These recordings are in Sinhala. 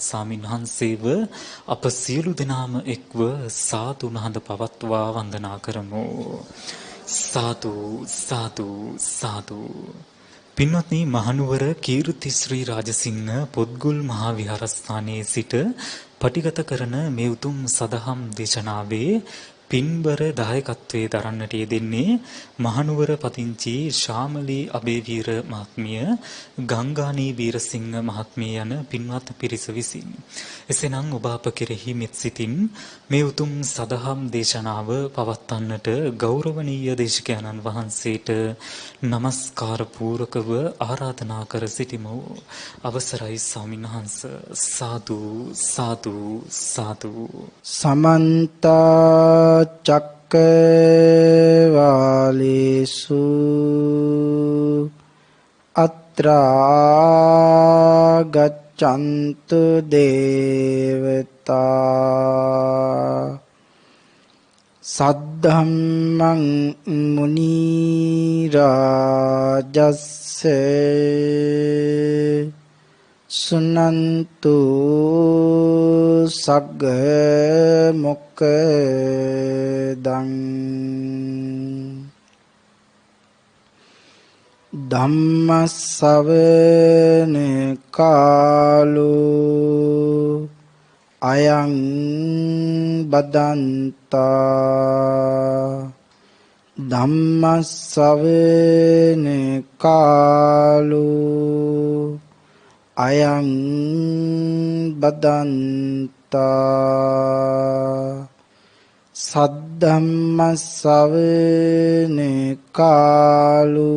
ස්වාමින්වහන්සේව අප සියලු දෙනාම එක්ව සාදු නහඳ පවත්වා වන්දනා කරමු. සාදු සාදු සාදු. පින්වත්නි, මහනුවර කීර්ති ශ්‍රී රාජසිංහ පොත්ගුල් මහා විහාරස්ථානයේ සිට පටිගත කරන මේ උතුම් සදහම් දේශනාවේ පින්බර දායකත්වයේ දරන්නට යෙදෙන්නේ මහනුවර පදිංචි ශාමලී අබේවීර මහත්මිය, ගංගානී වීරසිංහ මහත්මිය යන පින්වත් පිරිස විසින්. එසේනම් ඔබ අප කෙරෙහි මෙත් සිතින් මේ උතුම් සදහම් දේශනාව පවත්වන්නට ගෞරවනීය දේශකයන්න් වහන්සේට নমස්කාර පූරකව ආරාධනා කර සිටිමු. අවසරයි ස්වාමින්වහන්ස. සාදු සාදු සාදු. සමන්ත චක්කවාලේසු අත්‍රා ගච්ඡන්තු දේවතා සද්ධම්මං මුනි රාජස්සේ සුනන්තු සග්ග මොක්ඛදං ධම්මස්සවන කාලෝ අයං බදන්තා ධම්මස්සවන කාලෝ අයං බදන්තා සද්ධම්ම ශ්‍රවණ කාලෝ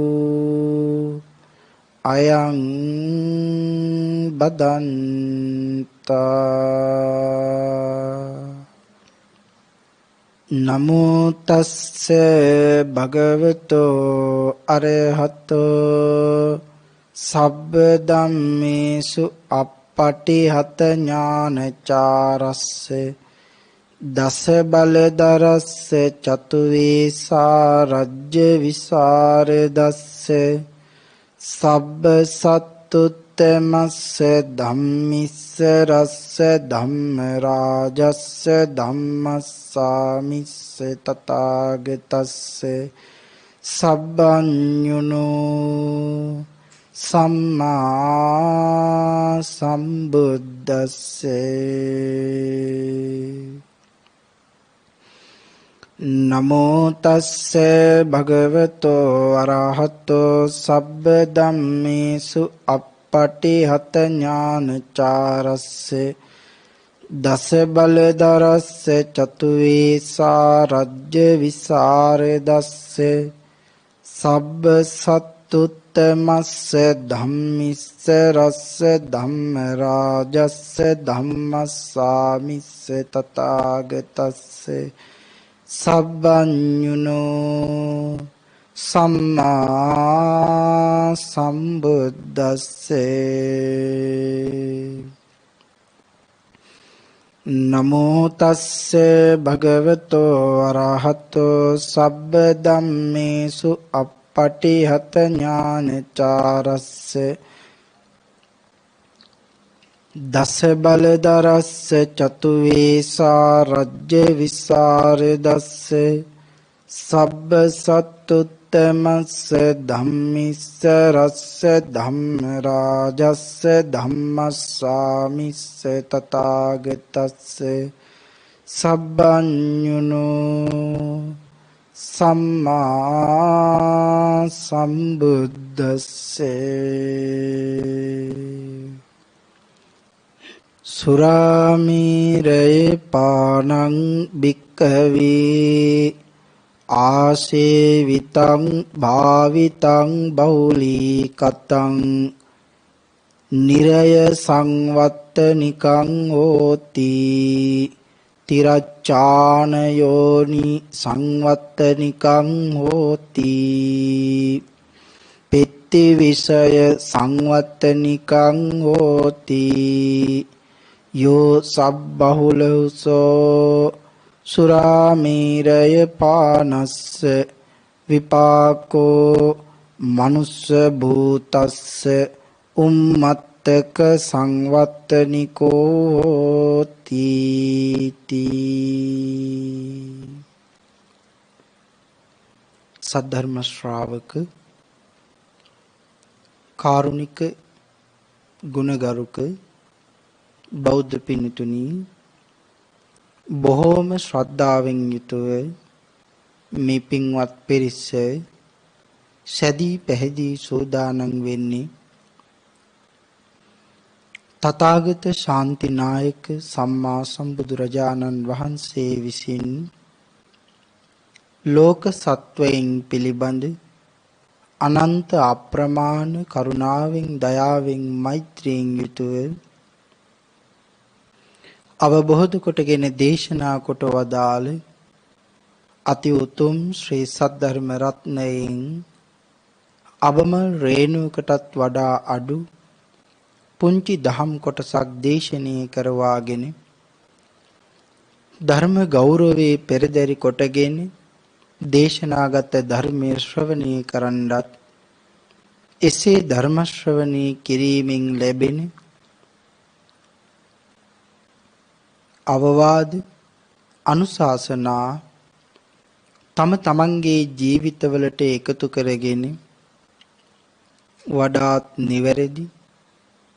අයං බදන්තා. නමෝ තස්ස භගවතෝ අරහතෝ සබ්බ ධම්මේසු අප්පටිහත ඥානචාරස්ස දස බලදරස්ස චතු වේසා රජ්‍ය විසරදස්ස සබ්බ සත්තුත්තමස්ස ධම්මිස්ස රස්ස ධම්ම රාජස්ස ධම්මස්සාමිස්ස තථාගතස්ස සබ්බඤුනෝ සම්මා සම්බුද්දස්සේ. නමෝ තස්ස භගවතෝ අරහතෝ සබ්බ ධම්මේසු අප්පටිහත ඥානචාරස්සේ දස බලදරස්ස චතු වේසා රජ්‍ය විසරදස්සේ සබ්බ සත්තුත්තමස්ස ධම්මිස්ස රස්ස ධම්ම රාජස්ස ධම්මස්සාමිස්ස තථාගතස්ස සබ්බඤුනෝ සම්මා සම්බුද්දස්සේ. නමෝ තස්ස භගවතෝ අරහතෝ සබ්බ ධම්මේසු අප්පටිහත ඥානචාරස්ස දස බලදරස්ස චතු වේසා රජ්‍ය විසරදස්ස සබ්බ සත්තුත්තමස්ස ධම්මිස්ස රස්ස ධම්ම රාජස්ස ධම්මස්සාමිස්ස තථාගතස්ස සබ්බඤුනෝ සම්මා සම්බුද්දස්සේ. සුරාමීරේ පානං භික්ඛවේ ආසේවිතං භාවිතං බහුලී කතං නිරය සංවත්තනිකං හෝති තිරච්ඡානයෝනි සංවත්තනිකං හෝති පෙත්ති විෂය සංවත්තනිකං හෝති යෝ සබ්බහුලසෝ සුරාමීරය පානස්ස විපාකෝ මනුස්ස භූතස්ස උම්මත්ත සත්තක සංවත්තනිකෝ තීති. සද්ධර්ම ශ්‍රාවක කාරුණික ගුණගරුක බෞද්ධ පින්තුනි, බොහෝම ශ්‍රද්ධාවෙන් යුතුව මේ පින්වත් පිරිස සැදී පැහැදී සෝදානම් වෙන්නේ තථාගත ශාන්තිනායක සම්මා සම්බුදුරජාණන් වහන්සේ විසින් ලෝක සත්වයන් පිළිබඳ අනන්ත අප්‍රමාණ කරුණාවෙන් දයාවෙන් මෛත්‍රියෙන් යුතුව අවබෝධ කොටගෙන දේශනා කොට වදාළ අති උතුම් ශ්‍රී සද්ධර්ම රත්නයෙන් අවමල් රේණුවකටත් වඩා අඩු පුංචි දහම් කොටසක් දේශනීය කරවාගෙන ධර්ම ගෞරවයේ පෙරදරි කොටගෙන දේශනාගත ධර්මයේ ශ්‍රවණය කරන්නත් එසේ ධර්ම ශ්‍රවණය කිරීමෙන් ලැබෙන අවවාද අනුශාසනා තම තමන්ගේ ජීවිතවලට එකතු කරගෙන වඩාත් නිවැරදි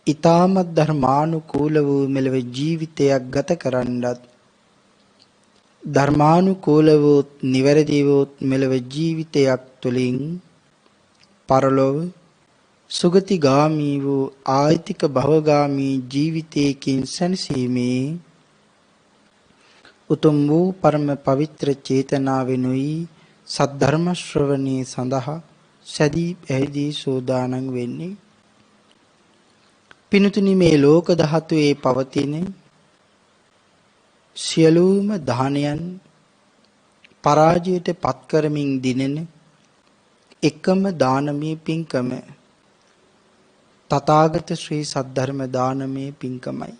ඊ타මත් ධර්මානුකූල වූ මෙලව ජීවිතයක් ගත කරන්නත් ධර්මානුකූල වූ නිවැරදි වූ මෙලව ජීවිතයක් තුළින් පරලොව සුගතිගාමී වූ ආයිතික භවගාමී ජීවිතයකින් සැනසීමේ උතුම් වූ පරම පවිත්‍ර චේතනාවෙනුයි සද්ධර්ම ශ්‍රවණී සඳහා සැදී පැහැදී සෝදානම් වෙන්නේ. පිනුතුනි, මේ ලෝක ධාතුවේ පවතින සියලුම දානයන් පරාජයට පත් කරමින් දිනෙන එකම දානමය පින්කම තථාගත ශ්‍රී සද්ධර්ම දානමය පින්කමයි.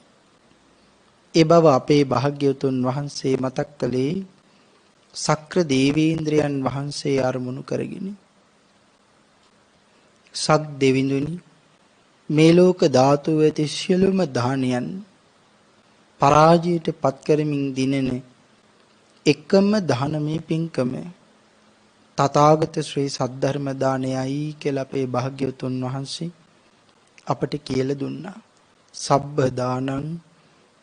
ඒ බව අපේ භාග්‍යවතුන් වහන්සේ මතක් කළේ සක්‍ර දේවේන්ද්‍රයන් වහන්සේ අරමුණු කරගෙන. සත් දෙවිඳුනි, මේ ලෝක ධාතුව ඇති සියලුම දානයන් පරාජයට පත් කරමින් දිනෙන එකම දානමය පින්කම තථාගත ශ්‍රී සද්ධර්ම දානයයි කියලා අපේ භාග්‍යවතුන් වහන්සේ අපට කියලා දුන්නා. සබ්බ දානං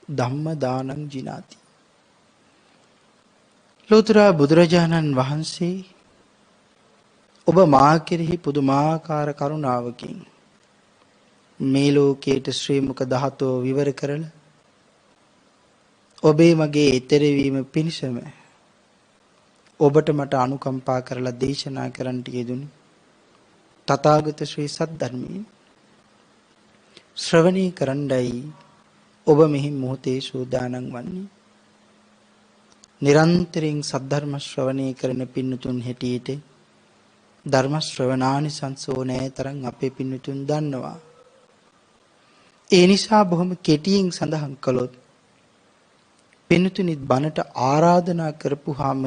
ධම්ම දානං ජිනාති. ලෝතර බුදුරජාණන් වහන්සේ ඔබ මා කෙරෙහි පුදුමාකාර කරුණාවකින් මේ ලෝකයට ශ්‍රී මුක ධාතුව විවර කරලා ඔබේ මගේ ඊතර වීම පිණිසම ඔබට මට අනුකම්පා කරලා දේශනා කරන්නට යෙදුණු තථාගත ශ්‍රී සද්ධර්මයේ ශ්‍රවණී කරන්නයි ඔබ මෙහි මොහොතේ සූදානම් වන්නේ. නිරන්තරයෙන් සද්ධර්ම ශ්‍රවණී කරන පින්නතුන් හැටියට ධර්ම ශ්‍රවණානිසංස ඕනෑ තරම් අපේ පින්නතුන් දන්නවා. ඒ නිසා බොහොම කෙටියෙන් සඳහන් කළොත් පින්නතුනි, බණට ආරාධනා කරපුවාම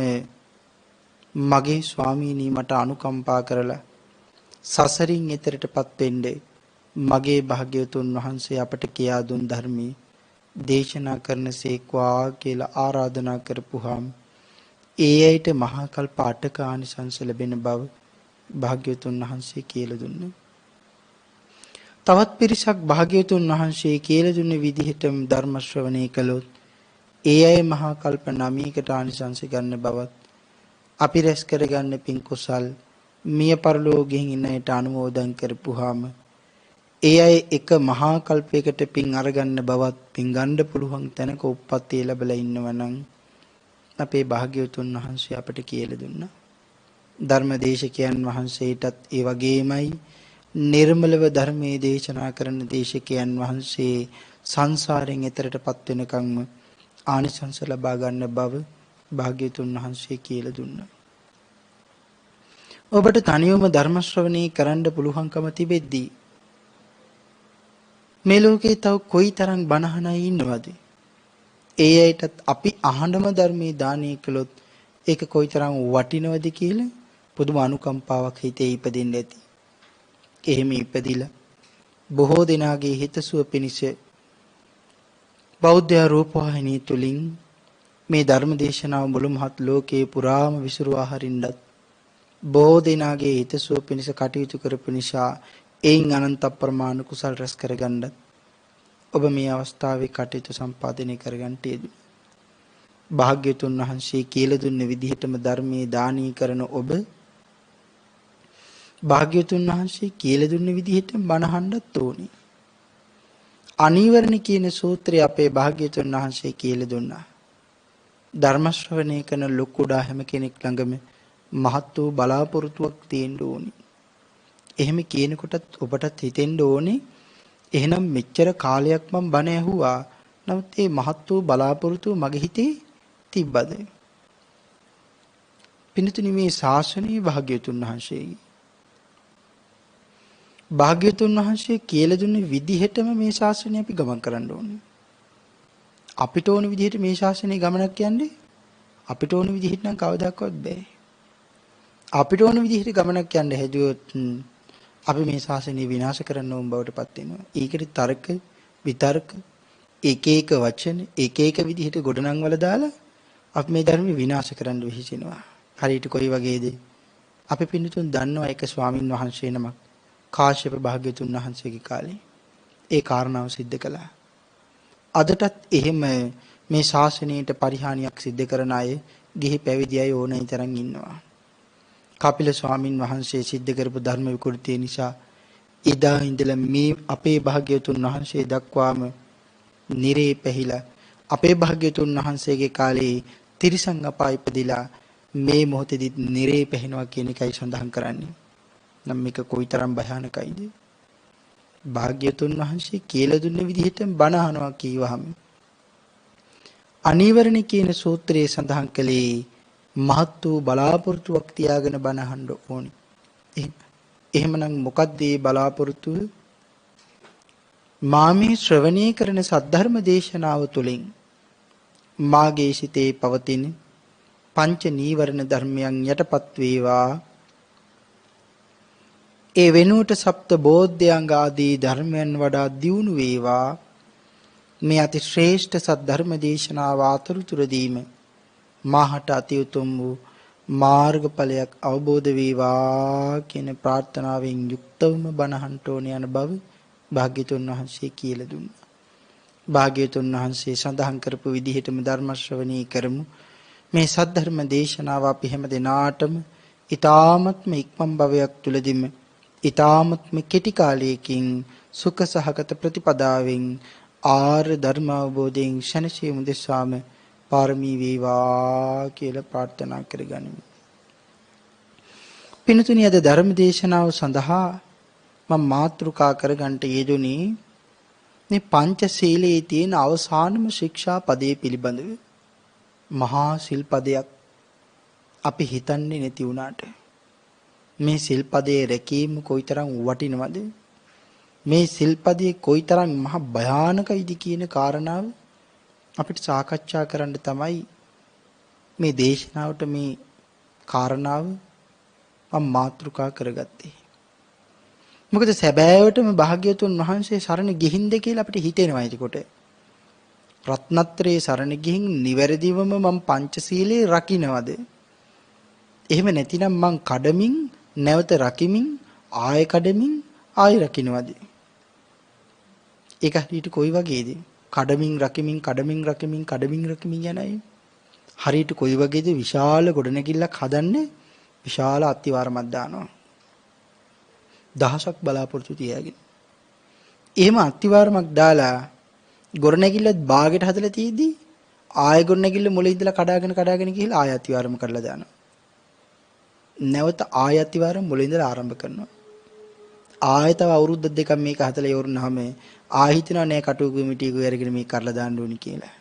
මගේ ස්වාමීනි මට අනුකම්පා කරලා සසරින් එතරටපත් වෙන්න මගේ භාග්‍යවතුන් වහන්සේ අපට කියා දුන් ධර්මයේ දේශනා කරනසේක්වා කියලා ආරාධනා කරපුවාම ඒ ඇයිට මහා කල්ප 8ක ආනිසංස ලැබෙන බව භාග්‍යවතුන් වහන්සේ කියලා දුන්නා. තවත් පිරිසක් භාග්‍යවතුන් වහන්සේ කියලා දුන්න විදිහටම ධර්ම ශ්‍රවණය කළොත් ඒ අය මහා කල්ප 9කට ආනිසංස ගන්න බවත් අපි රැස් කරගන්න පින් කුසල් මිය පරලෝකයෙන් ඉන්න අයට අනුමෝදන් කරපුවාම ඒ අය එක මහා කල්පයකට පින් අරගන්න බවත් පින් ගන්න පුළුවන් තැනක උප්පත්තිය ලැබලා ඉන්නවනම් අපේ භාග්‍යවතුන් වහන්සේ අපට කියලා දුන්නා. ධර්මදේශකයන් වහන්සේටත් ඒ වගේමයි නිර්මලව ධර්මයේ දේශනා කරන දේශකයන් වහන්සේ සංසාරයෙන් එතරටපත් වෙනකම්ම ආනිසංස ලබා ගන්න බව භාග්‍යවතුන් වහන්සේ කියලා දුන්නා. ඔබට තනියම ධර්ම ශ්‍රවණී කරන්න පුළුවන්කම තිබෙද්දී මේ ලෝකේ තව කොයිතරම් බණහන අය ඉන්නවද? ඒ අයටත් අපි අහඬම ධර්මයේ දානය කළොත් ඒක කොයිතරම් වටිනවද කියලා පුදුම අනුකම්පාවක් හිතේ ඉපදෙන්න ඇති. එහෙම ඉපදිලා බොහෝ දෙනාගේ හිතසුව පිණිස බෞද්ධ රූපවාහිනිය තුලින් මේ ධර්ම දේශනාව මුළු මහත් ලෝකේ පුරාම විසිරුවා හරින්නත් බොහෝ දෙනාගේ හිතසුව පිණිස කටයුතු කරපු නිසා එයින් අනන්ත ප්‍රමාණ කුසල් රැස් කරගන්නත් ඔබ මේ අවස්ථාවේ කටයුතු සම්පාදනය කරගන්නට යෙදුණා. භාග්‍යතුන් වහන්සේ කියලා දුන්න විදිහටම ධර්මයේ දානීය කරන ඔබ භාග්‍යතුන් වහන්සේ කියලා දුන්න විදිහට බණහන්නත් ඕනේ. අනීවරණ කියන සූත්‍රය අපේ භාග්‍යතුන් වහන්සේ කියලා දුන්නා. ධර්ම ශ්‍රවණය කරන ලොකුඩා හැම කෙනෙක් ළඟම මහත් වූ බලාපොරොත්තුවක් තියෙන්න ඕනේ. එහෙම කියනකොටත් ඔබටත් හිතෙන්න ඕනේ එහෙනම් මෙච්චර කාලයක් මම බණ ඇහුවා. නමුත් මේ මහත් වූ බලාපොරොත්තුව මගේ හිතේ තිබ්බද? පින්තුනි මේ ශාසනීය භාග්‍යතුන් වහන්සේගේ භාග්‍යතුන් වහන්සේ කියලා දුන්න විදිහටම මේ ශාසනය අපි ගමන් කරන්න ඕනේ. අපිට ඕන විදිහට මේ ශාසනය ගමනක් යන්නේ අපිට ඕන විදිහට නම් කවදාකවත් බෑ. අපිට ඕන විදිහට ගමනක් යන්න හැදුවොත් අපි මේ ශාසනය විනාශ කරන්න ඕන බවට පත් වෙනවා. ඒකට තර්ක, විතර්ක, එක එක වචන, එක එක විදිහට ගොඩනංවල දාලා අපි මේ ධර්ම විනාශ කරන්න විහිසෙනවා. හරියට කොයි වගේද? අපි පින්නතුන් දන්නවා එක ස්වාමින් වහන්සේ නමක් කාශ්‍යප භාග්‍යතුන් වහන්සේගේ කාලේ ඒ කාරණාව සිද්ධ කළා. අදටත් එහෙම මේ ශාසනයට පරිහානියක් සිද්ධ කරන අය ගිහි පැවිදි අය ඕනෑ තරම් ඉන්නවා. කපිල ස්වාමින් වහන්සේ සිද්ධ කරපු ධර්ම විකෘතිය නිසා එදා ඉඳලා මේ අපේ භාග්‍යතුන් වහන්සේ දක්වාම නිරේ පැහිලා අපේ භාග්‍යතුන් වහන්සේගේ කාලේ තිරිසන් අපාය ඉපදිලා මේ මොහොතේදී නිරේ පැහෙනවා කියන එකයි සඳහන් කරන්නේ. නම් මේක කොයිතරම් භයානකයිද? භාග්‍යතුන් වහන්සේ කියලා දුන්න විදිහට බණ අහනවා කියවහම අනීවරණ කියන සූත්‍රයේ සඳහන් කළේ මහත් වූ බලාපොරොත්තුවක් තියාගෙන බණ අහන්න ඕනි. එහෙමනම් මොකක්ද මේ බලාපොරොත්තුව? මාමේ ශ්‍රවණය කරන සද්ධර්ම දේශනාව තුළින් මාගේ සිතේ පවතින පංච නීවරණ ධර්මයන් යටපත් වේවා. ඒ වෙනුවට සප්ත බෝධ්‍යංග ආදී ධර්මයන් වඩා දියුණු වේවා. මේ අති ශ්‍රේෂ්ඨ සද්ධර්ම දේශනාව අතුරුතුරදීම මාහට අති උතුම් වූ මාර්ගඵලයක් අවබෝධ වේවා කියන ප්‍රාර්ථනාවෙන් යුක්තවම බණහන්ට ඕන යන බව භාග්‍යතුන් වහන්සේ කියලා දුන්නා. භාග්‍යතුන් වහන්සේ සඳහන් කරපු විදිහටම ධර්ම ශ්‍රවණී කරමු. මේ සද්ධර්ම දේශනාව අපි හැම දිනාටම ඊ타ත්ම ඉක්මන් භවයක් තුලදීම ඊ타ත්ම කෙටි කාලයකින් සුඛ සහගත ප්‍රතිපදාවෙන් ආර්ය ධර්ම අවබෝධයෙන් ශනසීමු දෙසාම පාරමී වේවා කියලා ප්‍රාර්ථනා කරගනිමු. පින්තුනි අද ධර්ම දේශනාව සඳහා මම මාතෘකා කරගන්නට යෙදුනේ මේ පංචශීලයේ තියෙන අවසානම ශික්ෂා පදයේ පිළිබඳව. මහා සිල්පදයක් අපි හිතන්නේ නැති වුණාට මේ සිල්පදයේ රැකීම කොයිතරම් වටිනවද? මේ සිල්පදයේ කොයිතරම් මහ භයානකයිද කියන කාරණාව අපිට සාකච්ඡා කරන්න තමයි මේ දේශනාවට මේ කාරණාව මම මාතෘකා කරගත්තේ. මොකද සැබෑවටම භාග්‍යවතුන් වහන්සේ සරණ ගිහින්ද කියලා අපිට හිතෙනවා. ඒකට රත්නත්‍රයේ සරණ ගිහින් නිවැරදිවම මම පංචශීලයේ රකින්නවද? එහෙම නැතිනම් මං කඩමින් නැවත රකිමින් ආය කඩමින් ආය රකින්නවද? ඒක හරියට කොයි වගේද? කඩමින් රකිමින් කඩමින් රකිමින් කඩමින් රකිමින් යන අය හරියට කොයි වගේද? විශාල ගොඩනැගිල්ලක් හදන්නේ විශාල අත්තිවාරමක් දානවා. දහසක් බලාපොරොත්තු තියාගෙන. එහෙම අත්තිවාරමක් දාලා ගොඩනැගිල්ලත් බාගෙට හදලා තියෙද්දි ආය ගොඩනැගිල්ල මුල ඉඳලා කඩාගෙන ගිහලා ආය අත්තිවාරම කරලා දානවා. නැවත ආය අත්තිවාරම මුල ඉඳලා ආරම්භ කරනවා. ආයතව අවුරුද්ද දෙකක් මේක හදලා ඉවරනහම ආහිතනවා නෑ කටුව කමිටියක අරගෙන මේක කරලා දාන්න ඕනි කියලා.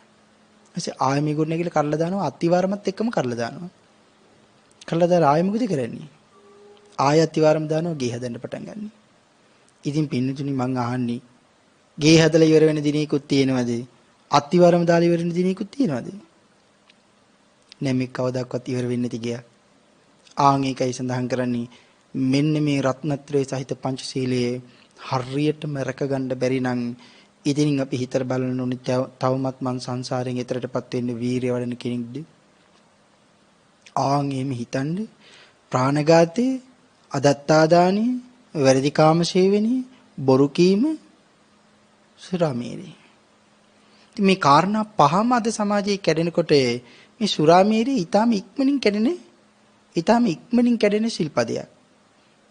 ඊපස්සේ ආය මේ ගොඩනැගිල්ල කරලා දානවා අත්තිවාරමත් එක්කම කරලා දානවා. කරලා දාලා ආය මොකද කරන්නේ? ආය අත්තිවාරම දානවා ගේ හදන්න පටන් ගන්න. ඉතින් පින්නතුනි මං අහන්නේ ගේ හදලා ඉවර වෙන දිනයකුත් තියෙනවද? අත්තිවාරම දාලා ඉවර වෙන දිනයකුත් තියෙනවද? නෑ මේ කවදාවත් ඉවර වෙන්නේ නැති ගියා. ආන් ඒකයි සඳහන් කරන්නේ මෙන්න මේ රත්නත්‍රයේ සහිත පංචශීලයේ හරියටම රැක ගන්න බැරි නම් ඉතින් අපි හිතර බලන්න ඕනේ තවමත් මං සංසාරයෙන් එතරටපත් වෙන්න වීරිය වඩන කෙනෙක්ද? ආන් එහෙම හිතන්නේ ප්‍රාණඝාතේ, අදත්තාදානිය, වැරදි කාම සේවනයේ, බොරු කීම, සුරාමේරය. මේ කාරණා පහම අද සමාජයේ කැඩෙනකොට මේ සුරාමේරය ඊටාම ඉක්මනින් කැඩෙන ශිල්පදයක්.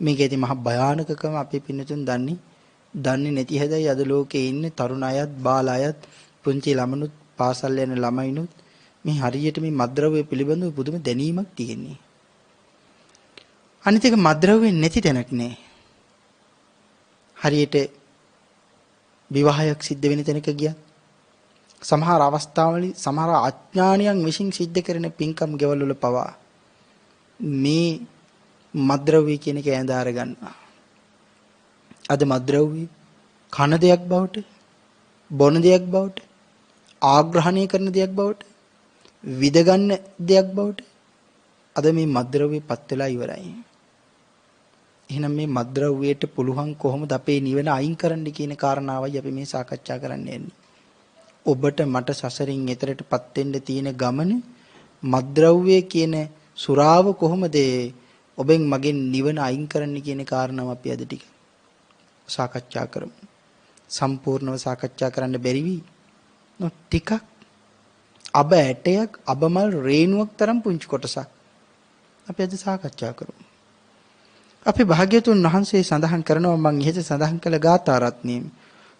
මේකේදී මහ භයානකකම අපේ පින්නතුන් දන්නේ නැති හැදයි අද ලෝකේ ඉන්නේ තරුණ අයත්, බාල අයත්, පුංචි ළමනුත්, පාසල් යන ළමයිනුත් මේ හරියට මේ මත්ද්‍රව්‍ය පිළිබඳව පුදුම දැනීමක් තියෙන්නේ. අනිත් එක මත්ද්‍රව්‍ය නැති තැනක් නෑ. හරියට විවාහයක් සිද්ධ වෙන තැනක ගියා. සමහර අවස්ථාවල සමහර අඥානියන් විසින් සිද්ධ කරන පින්කම් ගෙවල් වල පවා මේ මත්ද්‍රව්‍ය කියන එක ඈඳ අර ගන්නවා. අද මත්ද්‍රව්‍ය කන දෙයක් බවට, බොන දෙයක් බවට, ආග්‍රහණය කරන දෙයක් බවට, විද ගන්න දෙයක් බවට අද මේ මත්ද්‍රව්‍ය පත් වෙලා ඉවරයි. එහෙනම් මේ මත්ද්‍රව්‍යයට පුළුවන් කොහොමද අපේ නිවන අයින් කරන්න කියන කාරණාවයි අපි මේ සාකච්ඡා කරන්න යන්නේ. ඔබට මට සසරින් එතරටපත් වෙන්න තියෙන ගමන මත්ද්‍රව්‍ය කියන සුරාව කොහොමද ඔබෙන් මගෙන් නිවන අයින් කරන්න කියන කාරණාව අපි අද ටික සාකච්ඡා කරමු. සම්පූර්ණව සාකච්ඡා කරන්න බැරි වී ටිකක් අබ ඇටයක් අබමල් රේණුවක් තරම් පුංචි කොටසක් අපි අද සාකච්ඡා කරමු. අපි භාග්‍යතුන් වහන්සේ සඳහන් කරනවා මම ඉහත සඳහන් කළ ගාථා රත්නයේ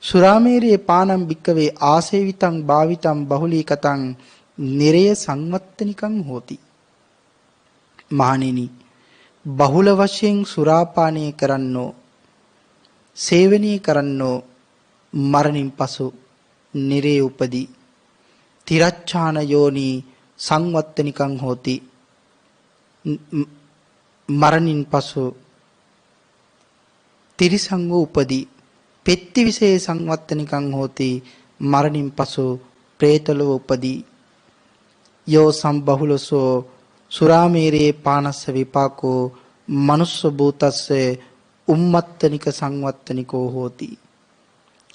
සුරාමේරියේ පානම් භික්කවේ ආසේවිතං භාවිතං බහුලීකතං නිරය සංවත්තනිකං හෝති. මහණෙනි බහුල වශයෙන් සුරාපානය කරන්නෝ සේවනීය කරන්නෝ මරණින් පසු නිරේ උපදී. තිරච්ඡාන යෝනි සංවත්තනිකං හෝති. මරණින් පසු තිරිසං වූ උපදී. පෙත්ති විසේ සංවත්තනිකං හෝති. මරණින් පසු പ്രേතලව උපදී. යෝ සම්බහුලසෝ සුරාමේරේ පානස්ස විපාකෝ මනුස්ස භූතස්ස උම්මත්තනික සංවත්තනිකෝ හෝති.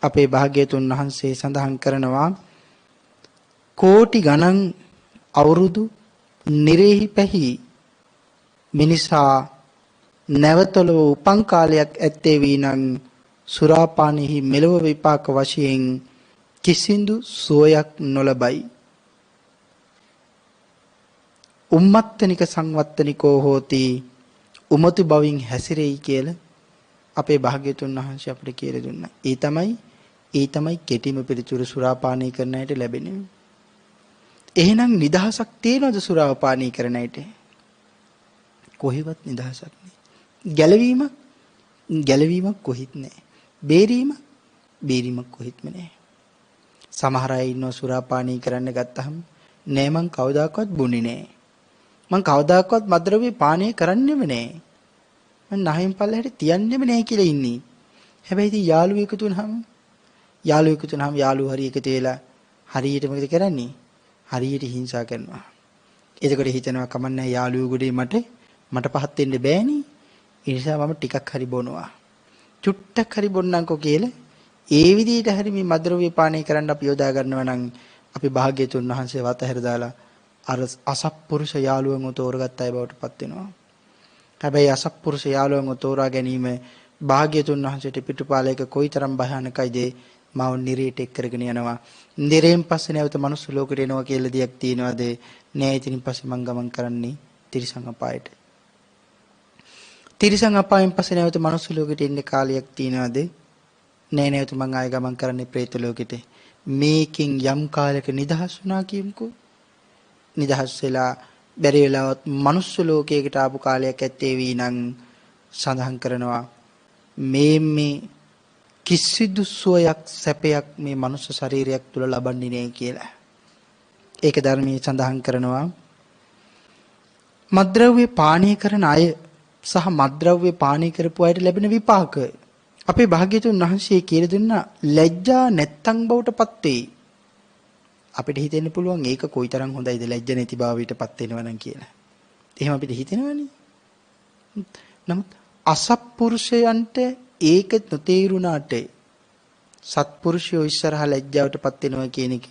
අපේ භාග්‍යතුන් වහන්සේ සඳහන් කරනවා කෝටි ගණන් අවුරුදු නිරේහි පැහි මිනිසා නැවතලව උපං කාලයක් ඇත්තේ වීනම් සුරාපානෙහි මෙලොව විපාක වශයෙන් කිසිදු සුවයක් නොලබයි. උම්මත්තනික සංවත්තනිකෝ හෝති. උමතු බවින් හැසිරෙයි කියලා අපේ භාග්‍යතුන් වහන්සේ අපිට කියලා දුන්නා. ඒ තමයි කෙටිම පිළිතුරු සුරාපානය කරන අයට ලැබෙන්නේ. එහෙනම් නිදහසක් තියනවද සුරාපානය කරන අයට? කොහෙවත් නිදහසක් නැහැ. ගැලවීමක් කොහෙත් නැහැ. බේරීමක් කොහෙත්ම නැහැ. සමහර අය ඉන්නවා සුරාපානය කරන්න ගත්තහම නෑ මං කවදාකවත් බොන්නේ නෑ. මං කවදාකවත් මද්ද්‍රව්‍ය පානය කරන්නෙම නෑ. මං නහයෙන් පල්ලෙහාට තියන්නෙම නෑ කියලා ඉන්නේ. හැබැයි ඉතින් යාළුවෝ එකතු වුණාම යාළුවෝ හරි එකතු වෙලා හරියට මොකද කරන්නේ? හරියට හිංසා කරනවා. එතකොට හිතනවා කමන්නේ යාළුවෝ ගොඩේ මට පහත් වෙන්න බෑනේ. ඒ නිසා මම ටිකක් හරි බොනවා. චුට්ටක් හරි බොන්නම්කෝ කියලා ඒ විදිහට හරි මේ මද්ද්‍රව්‍ය පානය කරන්න අපි යොදා ගන්නවා නම් අපි භාග්‍යතුන් වහන්සේ වතහැර දාලා අර අසත්පුරුෂ යාළුවන්ව තෝරගත්ත අය බවට පත් වෙනවා. හැබැයි අසත්පුරුෂ යාළුවන්ව තෝරා ගැනීම භාග්‍යතුන් වහන්සේට පිටුපාලයක කොයිතරම් භයානකයිද මාව නිරේට එක් කරගෙන යනවා. නිරේන් පස්සේ නැවත මනුස්ස ලෝකෙට එනවා කියලා දෙයක් තියනවාද? නෑ. ඉතින් පස්සේ මං ගමන් කරන්නේ තිරිසං අපායට. තිරිසං අපායෙන් පස්සේ නැවත මනුස්ස ලෝකෙට එන්න කාලයක් තියනවාද? නෑ. නැවත මං ආයෙ ගමන් කරන්නේ പ്രേත ලෝකෙට. මේකෙන් යම් කාලයක නිදහස් වුණා කියමුකෝ. නිදහස් වෙලා බැරි වෙලාවත් මනුස්ස ලෝකයකට ආපු කාලයක් ඇත්තේ වීනම් සඳහන් කරනවා මේ කිසිදු සුවයක් සැපයක් මේ මනුස්ස ශරීරයක් තුල ලබන්නේ නැහැ කියලා. ඒක ධර්මයේ සඳහන් කරනවා. මද්ද්‍රව්‍ය පානීය කරන අය සහ මද්ද්‍රව්‍ය පානීය කරපු අයට ලැබෙන විපාක අපේ භාග්‍යතුන් වහන්සේ කියලා දුන්නා ලැජ්ජා නැත්තම් බවටපත් වෙයි. අපිට හිතෙන්න පුළුවන් ඒක කොයිතරම් හොඳයිද ලැජ්ජ නැති භාවයටපත් වෙනවා නම් කියලා. එහෙම අපිට හිතෙනවනේ. නමුත් අසත්පුරුෂයන්ට ඒක නොතේරුණාට සත්පුරුෂයෝ ඉස්සරහා ලැජ්ජාවටපත් වෙනවා කියන එක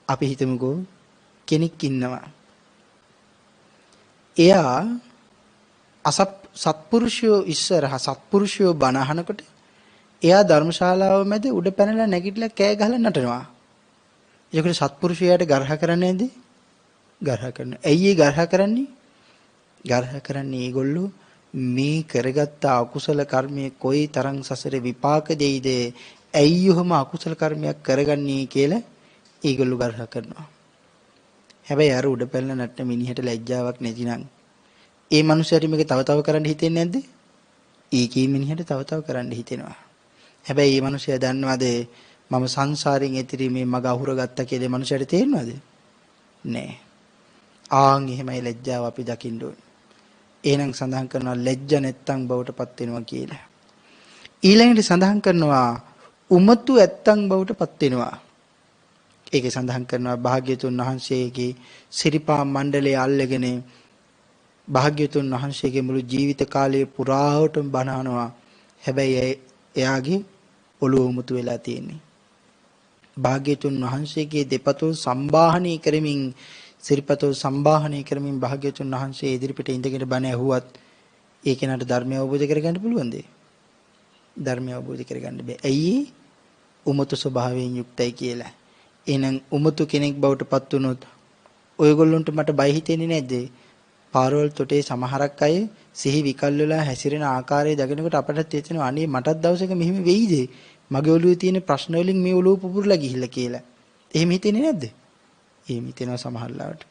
අපි හිතමුකෝ කෙනෙක් ඉන්නවා. එයා සත්පුරුෂයෝ ඉස්සරහා සත්පුරුෂයෝ බණ අහනකොට එයා ධර්මශාලාව මැද උඩ පැනලා නැගිටලා කෑ ගහලා නටනවා. ඒකට සත්පුරුෂයාට ගර්හ කරන්නේ නැද්ද? ගර්හ කරනවා. ඇයි ඒ ගර්හ කරන්නේ? ගර්හ කරන්නේ ඒගොල්ලෝ මේ කරගත්ත අකුසල කර්මයේ කොයි තරම් සසරේ විපාක දෙයිද? ඇයි ඔහොම අකුසල කර්මයක් කරගන්නේ කියලා ඒගොල්ලෝ ගර්හ කරනවා. හැබැයි අර උඩ පැනලා නටන මිනිහට ලැජ්ජාවක් නැතිනම් ඒ මනුස්සයාට මේක තව තව කරන්න හිතෙන්නේ නැද්ද? ඒකී මිනිහට තව තව කරන්න හිතෙනවා. හැබැයි මේ මනුස්සයා දන්නවද මම සංසාරයෙන් එතිරීමේ මග අහුර ගත්තා කියලා මේ මනුස්සයාට තේරෙනවද? නෑ. ආන් එහෙමයි ලැජ්ජාව අපි දකින්න ඕනේ. එහෙනම් සඳහන් කරනවා ලැජ්ජ නැත්තම් බවට පත් වෙනවා කියලා. ඊළඟට සඳහන් කරනවා උමතු ඇත්තම් බවට පත් වෙනවා. ඒකේ සඳහන් කරනවා භාග්‍යතුන් වහන්සේගේ සිරිපා මණ්ඩලයේ අල්ලගෙන භාග්‍යතුන් වහන්සේගේ මුළු ජීවිත කාලය පුරාවටම බණ අහනවා. හැබැයි එයාගේ ඔළුව උමුතු වෙලා තියෙන්නේ. භාග්‍යතුන් වහන්සේගේ දෙපතුල් සම්බාහනය කරමින් සිරිපතුල් සම්බාහනය කරමින් භාග්‍යතුන් වහන්සේ ඉදිරිපිට ඉඳගෙන බණ ඇහුවත් ඒ කෙනාට ධර්මය අවබෝධ කරගන්න පුළුවන්ද? ධර්මය අවබෝධ කරගන්න බෑ. ඇයි? උමුතු ස්වභාවයෙන් යුක්තයි කියලා. එහෙනම් උමුතු කෙනෙක් බවට පත් වුණොත් ඔයගොල්ලන්ට මට බය හිතෙන්නේ නැද්ද? පාරවල් තොටේ සමහරක් අය සිහි විකල් වෙලා හැසිරෙන ආකාරය දකිනකොට අපටත් හිතෙනවා අනේ මටත් දවසක මෙහෙම වෙයිද? මගේ ඔළුවේ තියෙන ප්‍රශ්න වලින් මේ ඔළුව පුපුරලා ගිහිල්ලා කියලා. එහෙම හිතෙන්නේ නැද්ද? එහෙම හිතෙනවා සමහර ලාවට.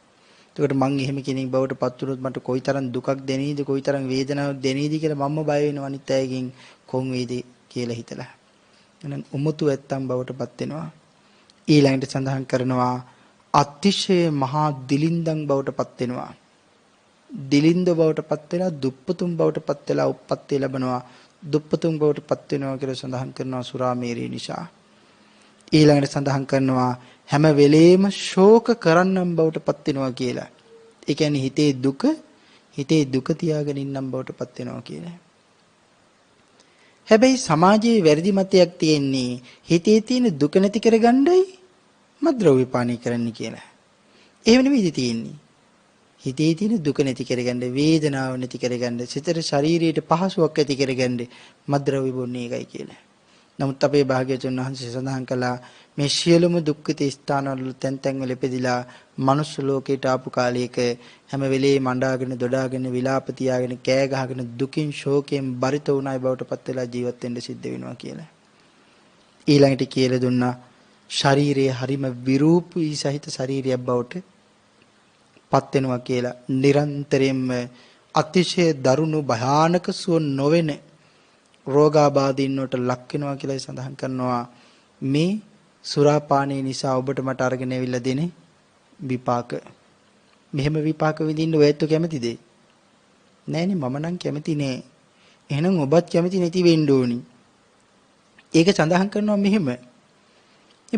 එතකොට මං එහෙම කෙනෙක් බවට පත් වුණොත් මට කොයිතරම් දුකක් දැනෙයිද කොයිතරම් වේදනාවක් දැනෙයිද කියලා මම්ම බය වෙනවා අනිත් අයගෙන් කොන් වේද කියලා හිතලා. එහෙනම් උමුතු ඇත්තම් බවට පත් වෙනවා. ඊළඟට සඳහන් කරනවා අතිශය මහා දිලින්දම් බවට පත් වෙනවා. දිලින්ද බවට පත් වෙලා දුප්පතුම් බවට පත් වෙලා උප්පත්ති ලැබනවා. දුප්පතුම් බවට පත් වෙනවා කියලා සඳහන් කරනවා සුරාමේරී නිසා. ඊළඟට සඳහන් කරනවා හැම වෙලේම ශෝක කරන්නම් බවට පත් වෙනවා කියලා. ඒ කියන්නේ හිතේ දුක තියාගෙන ඉන්නම් බවට පත් වෙනවා කියලා. හැබැයි සමාජයේ වැරදි මතයක් තියෙන්නේ හිතේ තියෙන දුක නැති කරගන්නයි මත්ද්‍රව්‍ය පානය කරන්න කියලා. එහෙම නෙවෙයි තියෙන්නේ. හිතේ තියෙන දුක නැති කරගන්න, වේදනාව නැති කරගන්න, සිතේ ශරීරයට පහසුවක් ඇති කරගන්න මත්ද්‍රව්‍ය බොන්නේ එකයි කියලා. නමුත් අපේ භාග්‍යවතුන් වහන්සේ සඳහන් කළා මේ සියලුම දුක්ඛිත ස්ථානවල තැන් තැන් වල ඉපදිලා මනුස්ස ලෝකයට ආපු කාලයක හැම වෙලේම අඬාගෙන දොඩාගෙන විලාප තියාගෙන කෑ ගහගෙන දුකින් ශෝකයෙන් බරිත වුණායි බවට පත් වෙලා ජීවත් වෙන්න සිද්ධ වෙනවා කියලා. ඊළඟට කියලා දුන්නා ශරීරයේ හරිම විරූපී සහිත ශරීරයක් බවට පත් වෙනවා කියලා. නිරන්තරයෙන්ම අතිශය දරුණු භයානක සුව නොවන රෝගාබාධින් වලට ලක් වෙනවා කියලා සඳහන් කරනවා. මේ සුරාපානය නිසා ඔබට මට අරගෙන ඇවිල්ලා දෙන විපාක. මෙහෙම විපාක විඳින්න ඔයත් කැමතිද? නෑනේ මම නම් කැමති නෑ. එහෙනම් ඔබත් කැමති නැති වෙන්න ඕනි. ඒක සඳහන් කරනවා මෙහෙම. මේ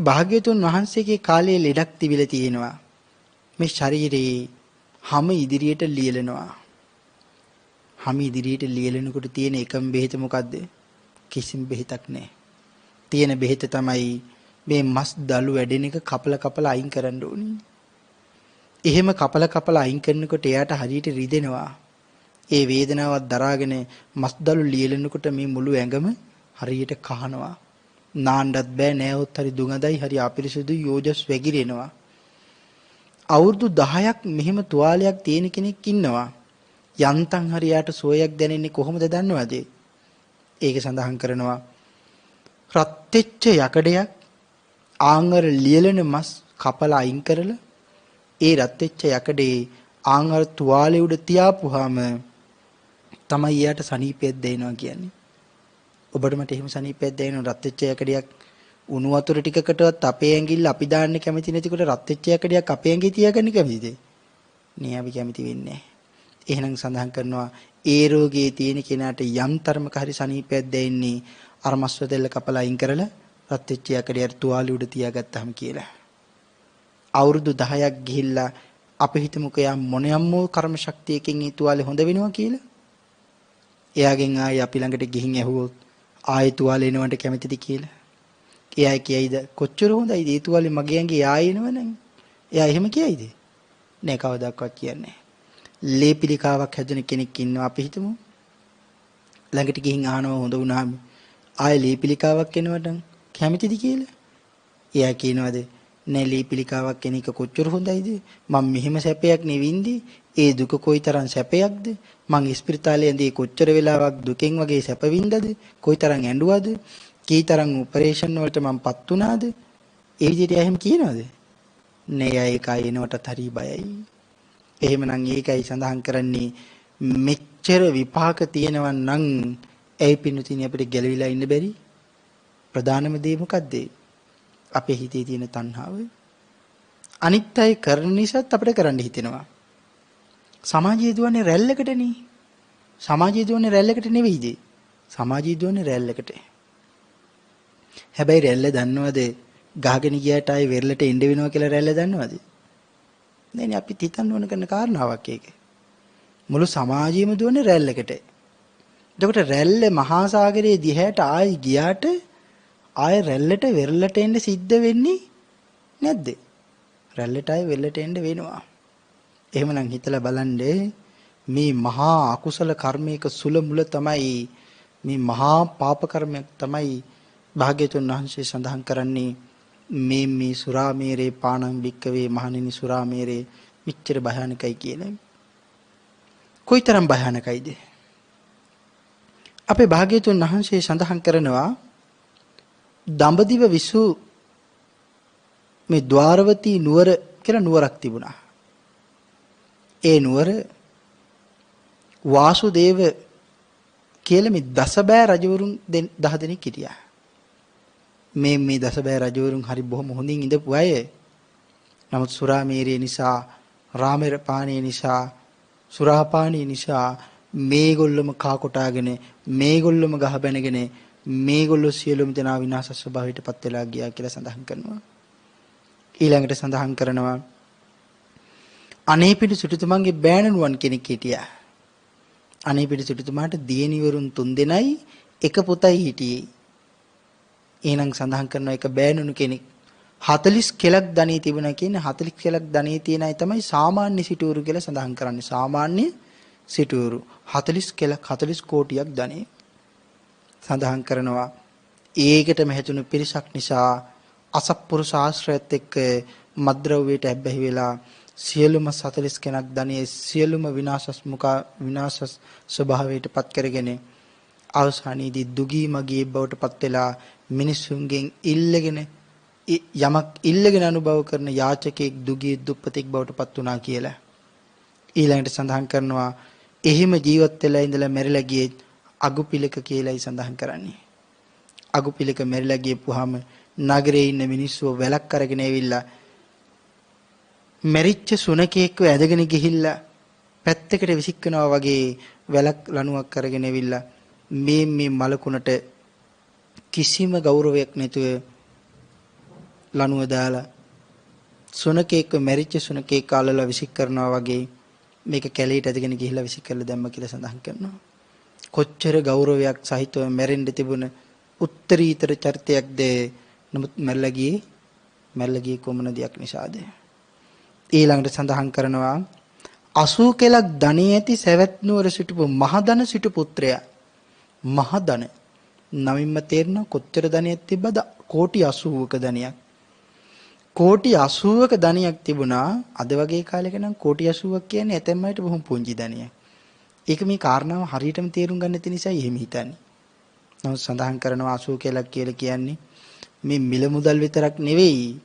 භාග්‍යවතුන් වහන්සේගේ කාලයේ ලෙඩක් තිබිලා තියෙනවා. මේ ශරීරයේ හැම ඉදිරියට ලියලනවා. හැම ඉදිරියට ලියලනකොට තියෙන එකම බෙහෙත මොකද්ද? කිසිම බෙහෙතක් නැහැ. තියෙන බෙහෙත තමයි මේ මස් දළු වැඩෙන එක කපලා අයින් කරන්න ඕනේ. එහෙම කපලා අයින් කරනකොට එයාට හරියට රිදෙනවා. ඒ වේදනාවත් දරාගෙන මස් දළු ලියලනකොට මේ මුළු ඇඟම හරියට කහනවා. නාන්නත් බෑ නෑවොත් හරි දුඟදයි හරි අපිරිසුදු යෝජස් වැగిරෙනවා. අවුරුදු 10ක් මෙහෙම තුවාලයක් තියෙන කෙනෙක් ඉන්නවා. යන්තම් හරියට සෝයක් දැනෙන්නේ කොහොමද දන්නවද? ඒක සඳහන් කරනවා රත් වෙච්ච යකඩයක් ආංගර ලියලන මස් කපලා අයින් කරලා ඒ රත් වෙච්ච යකඩේ ආංගර තුවාලේ උඩ තියාපුවාම තමයි යාට සනීපයක් දැනෙනවා කියන්නේ. ඔබට මට එහෙම සනීපයක් දැනෙනවා රත් වෙච්ච යකඩයක් උණු වතුර ටිකකටවත් අපේ ඇඟිල්ල අපි දාන්න කැමති නැතිකොට රත් වෙච්ච යකඩයක් අපේ ඇඟේ තියාගන්න කැමතිද? නෑ අපි කැමති වෙන්නේ නැහැ. එහෙනම් සඳහන් කරනවා ඒ රෝගයේ තියෙන කෙනාට යම් තරමක හරි සනීපයක් දැනෙන්නේ අර මස්වැදෙල්ල කපලා අයින් කරලා රත් වෙච්ච යකඩයට තුවාලෙ උඩ තියාගත්තාම කියලා. අවුරුදු 10ක් ගිහිල්ලා අපි හිතමුකෝ යා මොනියම්මෝ කර්ම ශක්තියකින් ඒ තුවාලෙ හොඳ වෙනවා කියලා. එයාගෙන් ආයි අපි ළඟට ගිහින් ඇහුවොත් ආයෙ තුවාල එනවට කැමතිද කියලා. එයා කියයිද කොච්චර හොඳයිද ඒ තුවාලේ මගේ ඇඟේ ආයෙ එනවනම්. එයා එහෙම කියයිද? නෑ කවදාවත් කියන්නේ නෑ. ලේ පිළිකාවක් හැදෙන කෙනෙක් ඉන්නවා අපි හිතමු. ළඟට ගිහින් අහනවා හොඳ වුණාම ආයෙ ලේ පිළිකාවක් එනවට කැමතිද කියලා. එයා කියනවාද නෑ ලේ පිළිකාවක් කෙන එක කොච්චර හොඳයිද? මම මෙහෙම සැපයක් නෙවින්දි. ඒ දුක කොයිතරම් සැපයක්ද? මං ඉස්පිරිතාලේ ඉඳී කොච්චර වෙලාවක් දුකෙන් වගේ සැප වින්දද? කොයිතරම් ඇඬුවද? කීතරම් ඔපරේෂන් වලට මංපත් වුණාද? ඒ විදිහට එහෙම කියනවාද? නෑ ඒකයි එනවටත් හරි බයයි. එහෙමනම් ඒකයි සඳහන් කරන්නේ මෙච්චර විපාක තියෙනවා නම් ඇයි පින්නුතිනි අපිට ගැලවිලා ඉන්න බැරි? ප්‍රධානම දේ මොකද්ද? අපේ හිතේ තියෙන තණ්හාව. අනිත් අය කරන නිසාත් අපිට කරන්න හිතෙනවා. සමාජයේ දුවන්නේ රැල්ලකටනේ. සමාජයේ දුවන්නේ රැල්ලකට නෙවෙයිද? සමාජයේ දුවන්නේ රැල්ලකට. හැබැයි රැල්ල දන්නවද? ගහගෙන ගියාට ආයේ වෙරළට එන්න වෙනවා කියලා රැල්ල දන්නවද? නෑනේ අපි හිතන්න ඕන කරන කාරණාවක් ඒක. මුළු සමාජයේම දුවන්නේ රැල්ලකට. එතකොට රැල්ල මහා සාගරයේ දිහාට ආයි ගියාට ආයේ රැල්ලට වෙරළට එන්න සිද්ධ වෙන්නේ නැද්ද? රැල්ලට ආයේ වෙරළට එන්න වෙනවා. එහෙමනම් හිතලා බලන්න මේ මහා අකුසල කර්මයක සුල මුල තමයි මේ මහා පාප කර්මයක් තමයි භාග්‍යතුන් වහන්සේ සඳහන් කරන්නේ මේ සුරාමේරේ පානං වික්කවේ මහණෙනි සුරාමේරේ මෙච්චර භයානකයි කියලා. කොයිතරම් භයානකයිද? අපේ භාග්‍යතුන් වහන්සේ සඳහන් කරනවා දඹදිව විසු මේ ద్వාරවතී නුවර කියලා නුවරක් තිබුණා. ඒ නුවර වාසුදේව කියලා මේ දසබෑ රජවරුන් 10 දෙනෙක් හිටියා. මේ දසබෑ රජවරුන් හරි බොහොම හොඳින් ඉඳපු අය. නමුත් සුරාමේරිය නිසා, රාමේර පානීය නිසා, සුරාපානීය නිසා මේගොල්ලොම කා කොටාගෙන, මේගොල්ලොම ගහ බැනගෙන, මේගොල්ලෝ සියලුම දෙනා විනාශ ස්වභාවයටපත් වෙලා ගියා කියලා සඳහන් කරනවා. ඊළඟට සඳහන් කරනවා අනේපිඬු සිටුතුමන්ගේ බෑණනුවන් කෙනෙක් හිටියා. අනේපිඬු සිටුතුමාට දියණිවරුන් 3 දෙනයි එක පුතයි හිටියේ. එහෙනම් සඳහන් කරනවා එක බෑණනු කෙනෙක් 40 කෙලක් ධනෙ තිබුණා කියන්නේ 40 කෙලක් ධනෙ තියන අය තමයි සාමාන්‍ය සිටුවරු කියලා සඳහන් කරන්නේ. සාමාන්‍ය සිටුවරු 40 කෙලක් 40 කෝටියක් ධනෙ සඳහන් කරනවා. ඒකටම හැතුණු පිරිසක් නිසා අසත්පුරුෂ ආශ්‍රයත් එක්ක මද්ද්‍රව්‍යයට ඇබ්බැහි වෙලා සියලුම 40 කෙනෙක් ධනියේ සියලුම විනාශ ස්වභාවයට පත් කරගෙන අවසානයේදී දුගී මගී බවට පත් වෙලා මිනිසුන්ගෙන් යමක් ඉල්ලගෙන අනුභව කරන යාචකෙක් දුගී දුප්පතෙක් බවට පත් වුණා කියලා. ඊළඟට සඳහන් කරනවා එහිම ජීවත් වෙලා ඉඳලා මැරිලා ගියේ අගුපිලක කියලායි සඳහන් කරන්නේ. අගුපිලක මැරිලා ගියපුවාම නගරේ ඉන්න මිනිස්සු වැලක් අරගෙන ඇවිල්ලා මැරිච්ච සුනකෙක්ව ඇදගෙන ගිහිල්ලා පැත්තකට විසිකනවා වගේ වැලක් ලණුවක් අරගෙන ඇවිල්ලා මේ මලකුණට කිසිම ගෞරවයක් නැතුව ලණුව දාලා සුනකෙක්ව මැරිච්ච සුනකෙක් අල්ලලා විසික් කරනවා වගේ මේක කැලේට ඇදගෙන ගිහිල්ලා විසික් කරලා දැම්ම කියලා සඳහන් කරනවා. කොච්චර ගෞරවයක් සහිතව මැරෙන්න තිබුණ උත්තරීතර චරිතයක්ද. නමුත් මැරලා ගියේ කොමන දෙයක් නිසාද? ඊළඟට සඳහන් කරනවා 80 කෙලක් ධනෙ ඇති සවැත් නුවර සිටපු මහදන සිටු පුත්‍රයා. මහදන නමින්ම තේරෙන කොච්චර ධනෙක් තිබ්බද? කෝටි 80ක ධනයක්. කෝටි 80ක ධනයක් තිබුණා. අද වගේ කාලෙක නම් කෝටි 80ක් කියන්නේ ඇතැම් අයට බොහොම පුංචි ධනයක්. ඒක මේ කාරණාව හරියටම තේරුම් ගන්න නැති නිසා එහෙම හිතන්නේ. නමුත් සඳහන් කරනවා 80 කෙලක් කියලා කියන්නේ මේ මිල මුදල් විතරක් නෙවෙයි.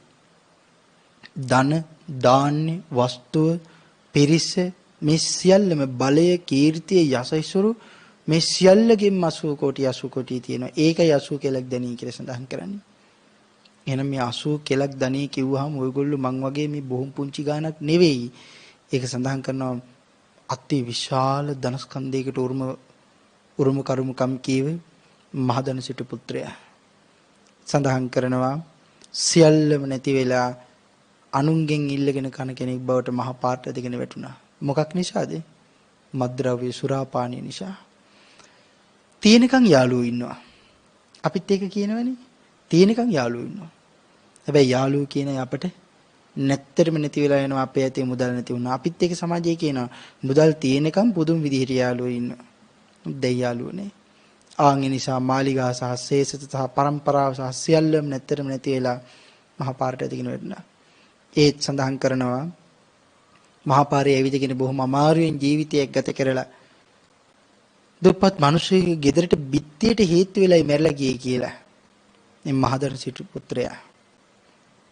ධන, දාන්‍ය, වස්තුව, පිරිස මේ සියල්ලම බලය, කීර්තිය, යසයිසුරු මේ සියල්ලගෙන් 80 කෝටි තියෙනවා. ඒකයි 80 කෙලක් ධනිය කියලා සඳහන් කරන්නේ. එහෙනම් මේ 80 කෙලක් ධනිය කිව්වහම ඔයගොල්ලෝ මං වගේ මේ බොහොම පුංචි ගාණක් නෙවෙයි. ඒක සඳහන් කරනවා අති විශාල ධනස්කන්ධයකට උරුම කරුමුකම් කීවේ මහදන සිටු පුත්‍රයා. සඳහන් කරනවා සියල්ලම නැති වෙලා අනුන්ගෙන් ඉල්ලගෙන කන කෙනෙක් බවට මහ පාට දෙගෙන වැටුණා. මොකක් නිසාද? මද්ද්‍රව්‍ය සුරාපානීය නිසා. තියෙනකන් යාළුවෝ ඉන්නවා. අපිත් ඒක කියනවනේ. තියෙනකන් යාළුවෝ ඉන්නවා. හැබැයි යාළුවෝ කියන අපට නැත්තරම නැති වෙලා යනවා අපේ ඇතේ මුදල් නැති වුණා. අපිත් ඒක සමාජයේ කියනවා මුදල් තියෙනකන් පුදුම විදිහට යාළුවෝ ඉන්නවා. දෙයි යාළුවෝ නේ. ආන්ගේ නිසා මාලිගා සහ ශේෂත සහ පරම්පරාව සහ සියල්ලම නැත්තරම නැති වෙලා මහා පාරට ඇදගෙන වැටෙනවා. ඒත් සඳහන් කරනවා මහා පාරේ ඇවිදගෙන බොහොම අමාරුවෙන් ජීවිතයක් ගත කරලා දුප්පත් මිනිස්සුගේ ගෙදරට බිත්තියට හේතු වෙලයි මැරලා ගියේ කියලා. මේ මහදර සිටු පුත්‍රයා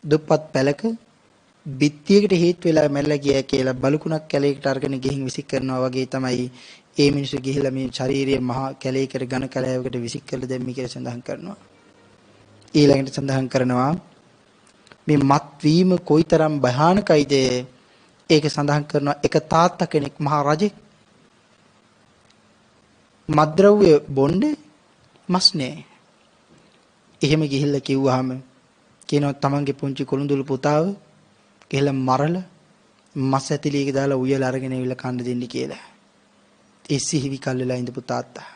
දුප්පත් පැලක බිත්තියකට හේතු වෙලා මැරලා ගියා කියලා බලුකුණක් කැලේකට අරගෙන ගිහින් විසික් කරනවා වගේ තමයි ඒ මිනිස්සු ගිහිල්ලා මේ ශාරීරිය මහා කැලේකට ඝන කැලෑවකට විසික් කරලා දැම්මි කියලා සඳහන් කරනවා. ඊළඟට සඳහන් කරනවා මේ මත් වීම කොයිතරම් භයානකයිද ඒක සඳහන් කරනවා එක තාත්තා කෙනෙක් මහා රජෙක් මත්ද්‍රව්‍ය බොන්නේ මස් නෑ. එහෙම ගිහිල්ලා කිව්වහම කියනවා තමන්ගේ පුංචි කොළුඳුළු පුතාව ගිහිල්ලා මරලා මස් ඇතිලියක දාලා උයලා අරගෙන ඉවිල්ලා කන්න දෙන්න කියලා. ඒ සිහිවි කල්ලලා ඉඳපු තාත්තා.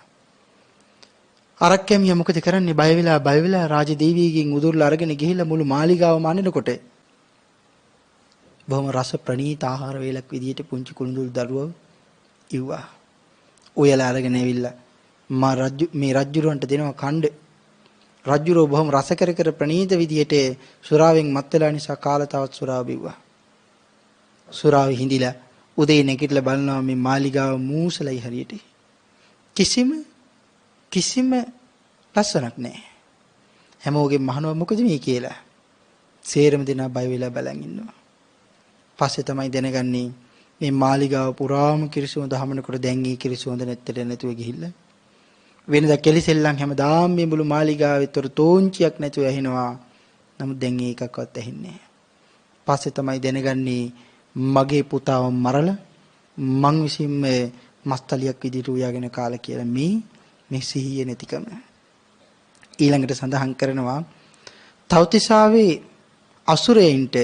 අරක්කැමියා මොකද කරන්නේ? බය වෙලා රාජදේවියගෙන් උදුරලා අරගෙන ගිහිල්ලා මුළු මාලිගාවම අනිනකොට බොහොම රස ප්‍රණීත ආහාර වේලක් විදියට පුංචි කුළුඳුළු දරුවව ඉව්වා. ඔයලා අරගෙන ඇවිල්ලා මේ රජුරවන්ට දෙනවා කණ්ඩ. රජුරෝ බොහොම රස කර ප්‍රණීත විදියට සුරාවෙන් මත් වෙලා නිසා කාලා තවත් සුරාව බිව්වා. සුරාව හිඳිලා උදේ නැගිටලා බලනවා මේ මාලිගාව මූසලයි හරියට. කිසිම ලස්සනක් නැහැ. හැමෝගෙම මහනවා මොකද මේ කියලා. සේරම දෙනා බය වෙලා බලන් ඉන්නවා. පස්සේ තමයි දැනගන්නේ මේ මාලිගාව පුරාම කිරිසුඳ දහමනකොට දැන් ඒ කිරිසුඳ නැත්තට නැතුව ගිහිල්ලා වෙනදා කෙලිසෙල්ලන් හැමදාම මේ මුළු මාලිගාවෙත් තෝංචියක් නැතුව ඇහෙනවා. නමුත් දැන් ඒකක්වත් ඇහෙන්නේ නැහැ. පස්සේ තමයි දැනගන්නේ මගේ පුතාව මරලා මං විසින් මස්තලියක් විදිහට උයාගෙන කාලා කියලා මේ සිහිය නැතිකම. ඊළඟට සඳහන් කරනවා තවතිසාවේ අසුරයන්ට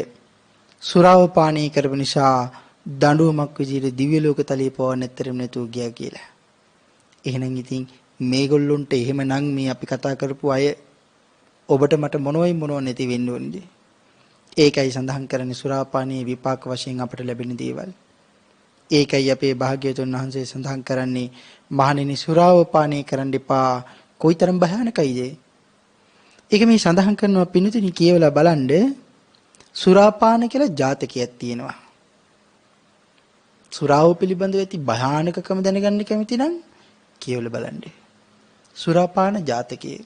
සුරාව පානය කරපු නිසා දඬුවමක් විදිහට දිව්‍ය ලෝක තලයේ පවන්න නැත්තරම නැතුව ගියා කියලා. එහෙනම් ඉතින් මේගොල්ලොන්ට එහෙමනම් මේ අපි කතා කරපු අය ඔබට මට මොනවයි නැති වෙන්න ඕනේද? ඒකයි සඳහන් කරන්නේ සුරාපානයේ විපාක වශයෙන් අපට ලැබෙන දේවල්. ඒකයි අපේ භාග්‍යවතුන් වහන්සේ සඳහන් කරන්නේ මහණෙනි සුරාව පානය කරන්න එපා. කොයිතරම් භයානකයිද? ඒක මේ සඳහන් කරනවා පින්තුනි කියවලා බලන්න සුරාපාන කියලා ජාතකයක් තියෙනවා. සුරාව පිළිබඳව ඇති භයානකකම දැනගන්න කැමති නම් කියවලා බලන්න. සුරාපාන ජාතකයේ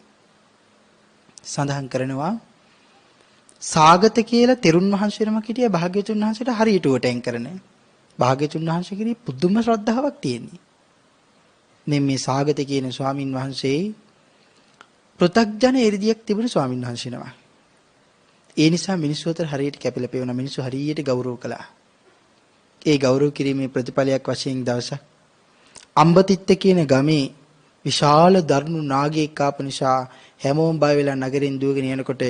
සඳහන් කරනවා සාගත කියලා තෙරුන් වහන්සේ නමක් හිටියා භාග්‍යවතුන් වහන්සේට හරියට උවටෙන් කරන. භාග්‍යවතුන් වහන්සේ කෙරෙහි පුදුම ශ්‍රද්ධාවක් තියෙනවා. මේ සාගත කියන ස්වාමින් වහන්සේ පෘථග්ජන එරිදියක් තිබුණු ස්වාමින් වහන්සේ නමක්. ඒ නිසා මිනිස්සු අතර හරියට කැපිලා පෙවුණා. මිනිස්සු හරියට ගෞරව කළා. ඒ ගෞරව කිරීමේ ප්‍රතිඵලයක් වශයෙන් දවසක් අම්බතිත්ත කියන ගමේ විශාල දරුණු නාගයෙක් ආපු නිසා හැමෝම බය වෙලා නගරෙන් දුවගෙන යනකොට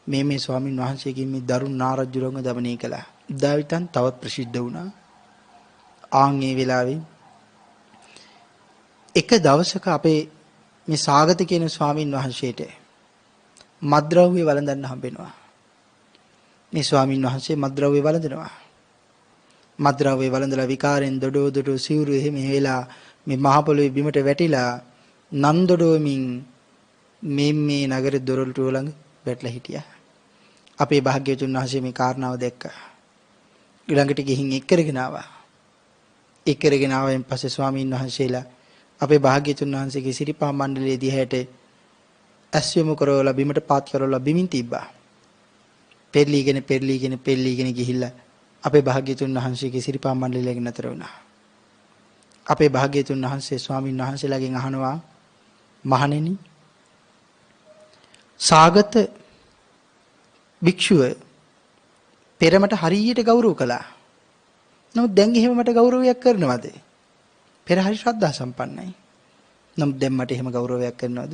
මේ ස්වාමින් වහන්සේගෙන් මේ දරුණු නාරජුරංග දමනය කළා. දාවිතන් තවත් ප්‍රසිද්ධ වුණා. ආන් ඒ වෙලාවේ එක දවසක අපේ මේ සාගත කියන ස්වාමින් වහන්සේට මද්ද්‍රව්‍ය වළඳන්න හම්බෙනවා. මේ ස්වාමින් වහන්සේ මද්ද්‍රව්‍ය වළඳනවා. මද්ද්‍රව්‍ය වළඳලා විකාරෙන් දොඩෝ සිවුරු එහෙම වෙලා මේ මහ පොළොවේ බිමට වැටිලා නන්දොඩෝමින් මේ නගර දොරටුව ළඟ වැටලා හිටියා. අපේ භාග්‍යවතුන් වහන්සේ මේ කාරණාව දැක්කා. ඊළඟට ගිහින් එක්කරගෙන ආවා. එක්කරගෙන ආවෙන් පස්සේ ස්වාමීන් වහන්සේලා අපේ භාග්‍යවතුන් වහන්සේගේ සිරිපා මණ්ඩලයේ දිහාට ඇස්යොමු කරවලා බිමට පාත් කරවලා බිමින් තිබ්බා. පෙරලීගෙන ගිහිල්ලා අපේ භාග්‍යවතුන් වහන්සේගේ සිරිපා මණ්ඩලයෙන් නතර වුණා. අපේ භාග්‍යවතුන් වහන්සේ ස්වාමීන් වහන්සේලාගෙන් අහනවා මහණෙනි සාගත භික්ෂුව පෙරමට හරියට ගෞරව කළා. නමුත් දැන් එහෙම මට ගෞරවයක් කරනවද? පෙර හරි ශ්‍රද්ධා සම්පන්නයි. නමුත් දැන් මට එහෙම ගෞරවයක් කරනවද?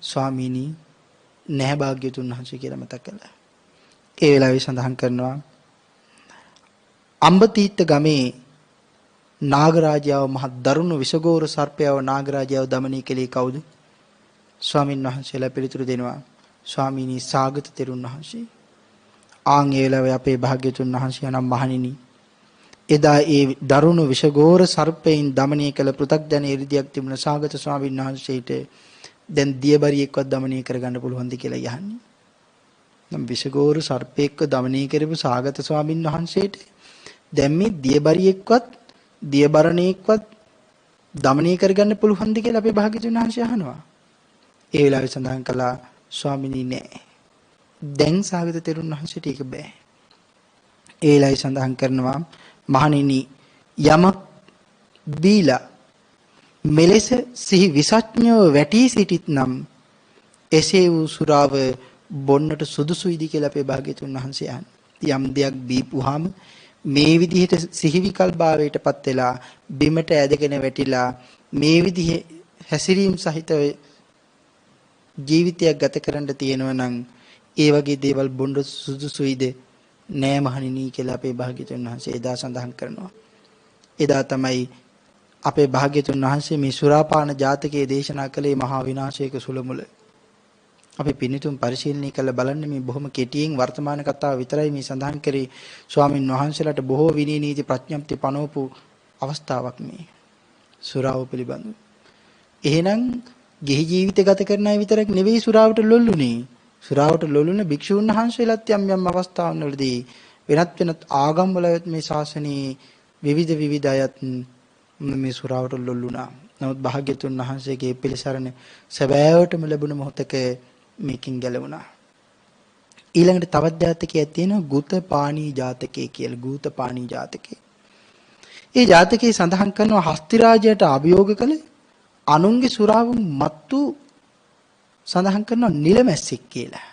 ස්වාමීනි නැහැ භාග්‍යවතුන් වහන්සේ කියලා මතක් කළා. ඒ වෙලාවේ සඳහන් කරනවා අම්බතීත්ත ගමේ නාගරාජයාව මහ දරුණු විසගෝර සර්පයව නාගරාජයාව দমনය කළේ කවුද? ස්වාමින් වහන්සේලා පිළිතුරු දෙනවා ස්වාමීනි සාගත තෙරුන් වහන්සේ. ආන් ඒ වෙලාවේ අපේ භාග්‍යතුන් වහන්සේ නම් මහණෙනි එදා ඒ දරුණු විෂගෝර සර්පයෙන් দমনය කළ පෘථග්ජන ඉරිදියක් තිබුණ සාගත ස්වාමීන් වහන්සේට දැන් දියබරියෙක්වත් দমনය කරගන්න පුළුවන්ද කියලා යහන්නේ. නම් විෂගෝර සර්පයෙක්ව দমনය කරපු සාගත ස්වාමීන් වහන්සේට දැන් මේ දියබරියෙක්වත් දියබරණයෙක්වත් দমনය කරගන්න පුළුවන්ද කියලා අපේ භාග්‍යතුන් වහන්සේ අහනවා. ඒ වෙලාවේ සඳහන් කළා ස්වාමීනි නෑ. දැන් සාගත තෙරුන් වහන්සේට ඒක බෑ. ඒ වෙලාවේ සඳහන් කරනවා මහණෙනි යමක් බීලා මෙලෙස සිහි විසඥව වැටි සිටිත් නම් එසේ වූ සුරාව බොන්නට සුදුසුයිද කියලා අපේ භාග්‍යතුන් වහන්සේ අහන්නේ. යම් දෙයක් බීපුවාම මේ විදිහට සිහිවිකල් භාවයටපත් වෙලා බිමට ඇදගෙන වැටිලා මේ විදිහේ හැසිරීම සහිතව ජීවිතයක් ගත කරන්න තියෙනවා නම් ඒ වගේ දේවල් බොන්න සුදුසුයිද නෑ මහණෙනි කියලා අපේ භාග්‍යතුන් වහන්සේ එදා සඳහන් කරනවා. එදා තමයි අපේ භාග්‍යතුන් වහන්සේ මේ සුරාපාන ජාතකයේ දේශනා කළේ මහා විනාශයක සුළමුල. අපි පින්තුන් පරිශීලනය කළ බලන්න මේ බොහොම කෙටියෙන් වර්තමාන කතාව විතරයි මේ සඳහන් කරේ. ස්වාමින් වහන්සේලාට බොහෝ විනී නීති ප්‍රඥප්ති පනවපු අවස්ථාවක් මේ සුරාව පිළිබඳව. එහෙනම් ගිහි ජීවිත ගත කරන අය විතරක් නෙවෙයි සුරාවට ලොල්ුනේ. සුරාවට ලොල්ුන භික්ෂුන් වහන්සේලාත් යම් යම් අවස්ථාවන්වලදී වෙනත් ආගම්වලත් මේ ශාසනයේ විවිධ අයත් මේ සුරාවට ලොල්ුණා. නමුත් භාග්‍යතුන් වහන්සේගේ පිළිසරණ සැබෑවටම ලැබුණ මොහොතක මේකින් ගැලවුණා. ඊළඟට තවත් ජාතකයක් තියෙනවා ගූතපාණී ජාතකය කියලා. ගූතපාණී ජාතකය. ඒ ජාතකයේ සඳහන් කරනවා හස්ති රාජයට අභියෝග කළ අනුන්ගේ සුරාවුන් මත්තු සඳහන් කරනවා නිලමැස්සෙක් කියලා.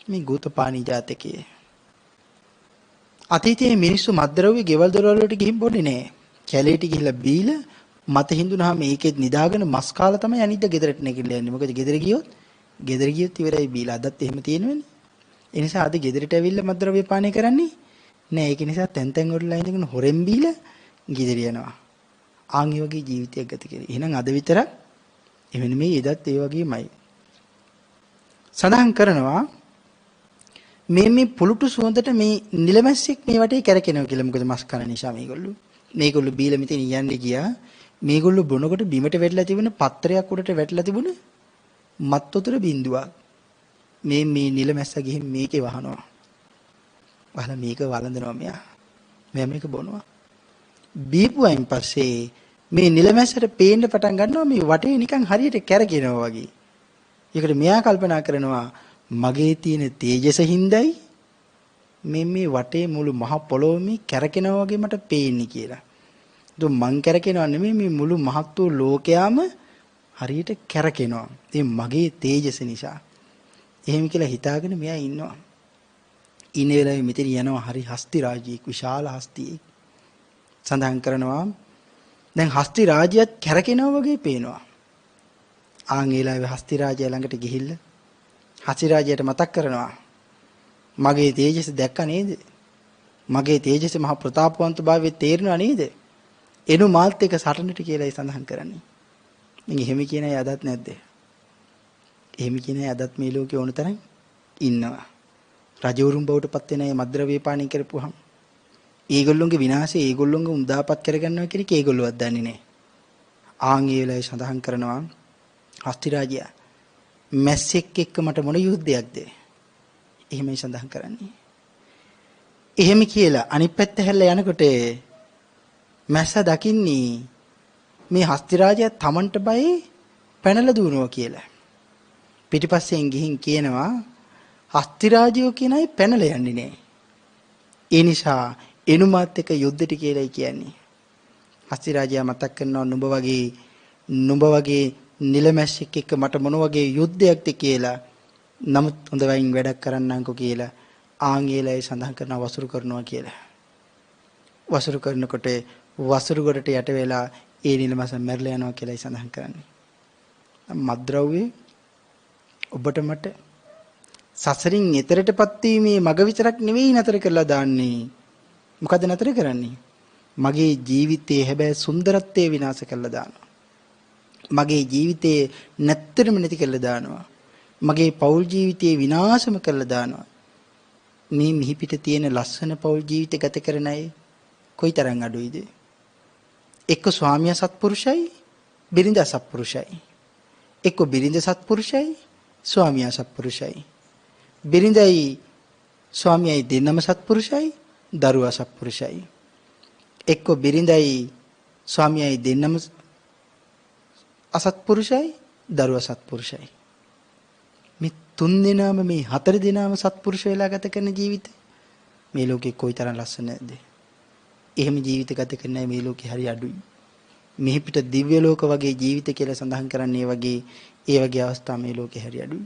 මේ ගූතපාණී ජාතකයේ අතීතයේ මිනිස්සු මත්ද්‍රව්‍ය ගෙවල් දොරවල් වලට ගිහින් බොන්නේ නැහැ. කැලේට ගිහිල්ලා බීලා මත හිඳුනහම ඒකෙත් නිදාගෙන මස් කාලා තමයි අනිද්ද ගෙදරට නැගිටලා යන්නේ. මොකද ගෙදර ගියොත් ඉවරයි බීලා. අදත් එහෙම තියෙනවනේ. ඒ නිසා අද ගෙදරට ඇවිල්ලා මත්ද්‍රව්‍ය පානය කරන්නේ නෑ. ඒක නිසා තැන් වලලා ඉඳගෙන හොරෙන් බීලා ගෙදර යනවා. ආන් ඒ වගේ ජීවිතයක් ගත කරේ. එහෙනම් අද විතරක් එවෙන මේ එදත් ඒ වගේමයි. සඳහන් කරනවා මේ පුලුටු සුවඳට මේ නිලමැස්සෙක් මේ වටේ කැරකෙනවා කියලා. මොකද මස් කන නිසා මේගොල්ලෝ බීලා මෙතන යන්නේ ගියා. මේගොල්ලෝ බොනකොට බිමට වැටලා තිබුණ පත්‍රයක් උඩට වැටලා තිබුණ මත් වතුර බින්දුවක්. මේ නිලමැස්ස ගිහින් මේකේ වහනවා. වහලා මේක වළඳනවා මෙයා. මෙයා මේක බොනවා. බීපුවයින් පස්සේ මේ නිලමැස්සට පේන්න පටන් ගන්නවා මේ වටේ නිකන් හරියට කැරකෙනවා වගේ. ඒකට මෙයා කල්පනා කරනවා මගේ තියෙන තේජස හින්දායි මේ වටේ මුළු මහ පොළොවම කැරකෙනවා වගේ මට පේන්නේ කියලා. ඒක මං කැරකෙනවා නෙමෙයි මේ මුළු මහත් වූ ලෝකයාම හරියට කැරකෙනවා. ඉතින් මගේ තේජස නිසා. එහෙම කියලා හිතාගෙන මෙයා ඉන්නවා. ඉන්න වෙලාවේ මෙතන යනවා හරි හස්ති රාජ්‍යයක් විශාල හස්තියෙක්. සඳහන් කරනවා දැන් හස්ති රාජ්‍යයත් කැරකෙනවා වගේ පේනවා. ආන් ඒ වෙලාවේ හස්ති රාජ්‍යය ළඟට ගිහිල්ලා හස්ති රාජ්‍යයට මතක් කරනවා මගේ තේජස දැක්ක නේද? මගේ තේජස මහ ප්‍රතාපවන්ත භාවයේ තේරෙනවා නේද? එනු මාත් එක්ක සටනට කියලායි සඳහන් කරන්නේ. මින් එහෙම කියන අය අදත් නැද්ද? එහෙම කියන අය අදත් මේ ලෝකේ ඕන තරම් ඉන්නවා. රජවරුන් බවට පත් වෙන අය මද්ද්‍රව්‍ය පානය කරපුවාම ඒගොල්ලොන්ගේ විනාශය ඒගොල්ලොන්ගේ උදාපත් කරගන්නවා කියන එක ඒගොල්ලෝවත් දන්නේ නැහැ. ආන් ඒ වෙලාවේ සඳහන් කරනවා හස්ති රාජයා මැස්සෙක් එක්ක මට මොන යුද්ධයක්ද? එහෙමයි සඳහන් කරන්නේ. එහෙම කියලා අනිත් පැත්ත හැල්ලා යනකොට මැස්ස දකින්නේ මේ හස්ති රාජයා තමන්ට බයි පැනලා දුවනවා කියලා. පිටිපස්සෙන් ගිහින් කියනවා හස්ති රාජයෝ කියන අය පැනලා යන්නේ නැහැ. ඒ නිසා එනුමාත් එක්ක යුද්ධෙට කියලායි කියන්නේ. හස්ති රාජයා මතක් කරනවා නුඹ වගේ නිලමැස්සෙක් එක්ක මට මොන වගේ යුද්ධයක්ද කියලා. නමුත් හොඳ වයින් වැඩක් කරන්නම්කෝ කියලා ආංගේලයි සඳහන් කරනවා වසුරු කරනවා කියලා. වසුරු කරනකොට වසුරු ගොඩට යට වෙලා ඒ නිලමැස්ස මැරලා යනවා කියලායි සඳහන් කරන්නේ. මද්ද්‍රව්‍ය ඔබට මට සසරින් එතරටපත් වීමේ මග විතරක් නෙවෙයි නතර කරලා දාන්නේ. මොකද නතර කරන්නේ? මගේ ජීවිතයේ හැබැයි සුන්දරත්වයේ විනාශ කරලා දානවා. මගේ ජීවිතේ නැත්තරම නැති කරලා දානවා. මගේ පෞල් ජීවිතේ විනාශම කරලා දානවා. මේ මිහිපිට තියෙන ලස්සන පෞල් ජීවිත ගත කරන අය කොයිතරම් අඩුයිද? එක්ක ස්වාමියා සත්පුරුෂයි, බිරිඳ අසත්පුරුෂයි. එක්ක බිරිඳ සත්පුරුෂයි, ස්වාමියා සත්පුරුෂයි. බිරිඳයි ස්වාමියායි දෙන්නම සත්පුරුෂයි, දරුවා සත්පුරුෂයි. එක්ක බිරිඳයි ස්වාමියායි දෙන්නම අසත්පුරුෂයි, දරුවා සත්පුරුෂයි. මේ තුන් දෙනාම මේ හතර දෙනාම සත්පුරුෂ වෙලා ගත කරන ජීවිතය මේ ලෝකේ කොයිතරම් ලස්සන නැද්ද? එහෙම ජීවිත ගත කරන මේ ලෝකේ හරි අඩුයි. මෙහි පිට දිව්‍ය ලෝක වගේ ජීවිත කියලා සඳහන් කරන්නේ ඒ වගේ අවස්ථා මේ ලෝකේ හරි අඩුයි.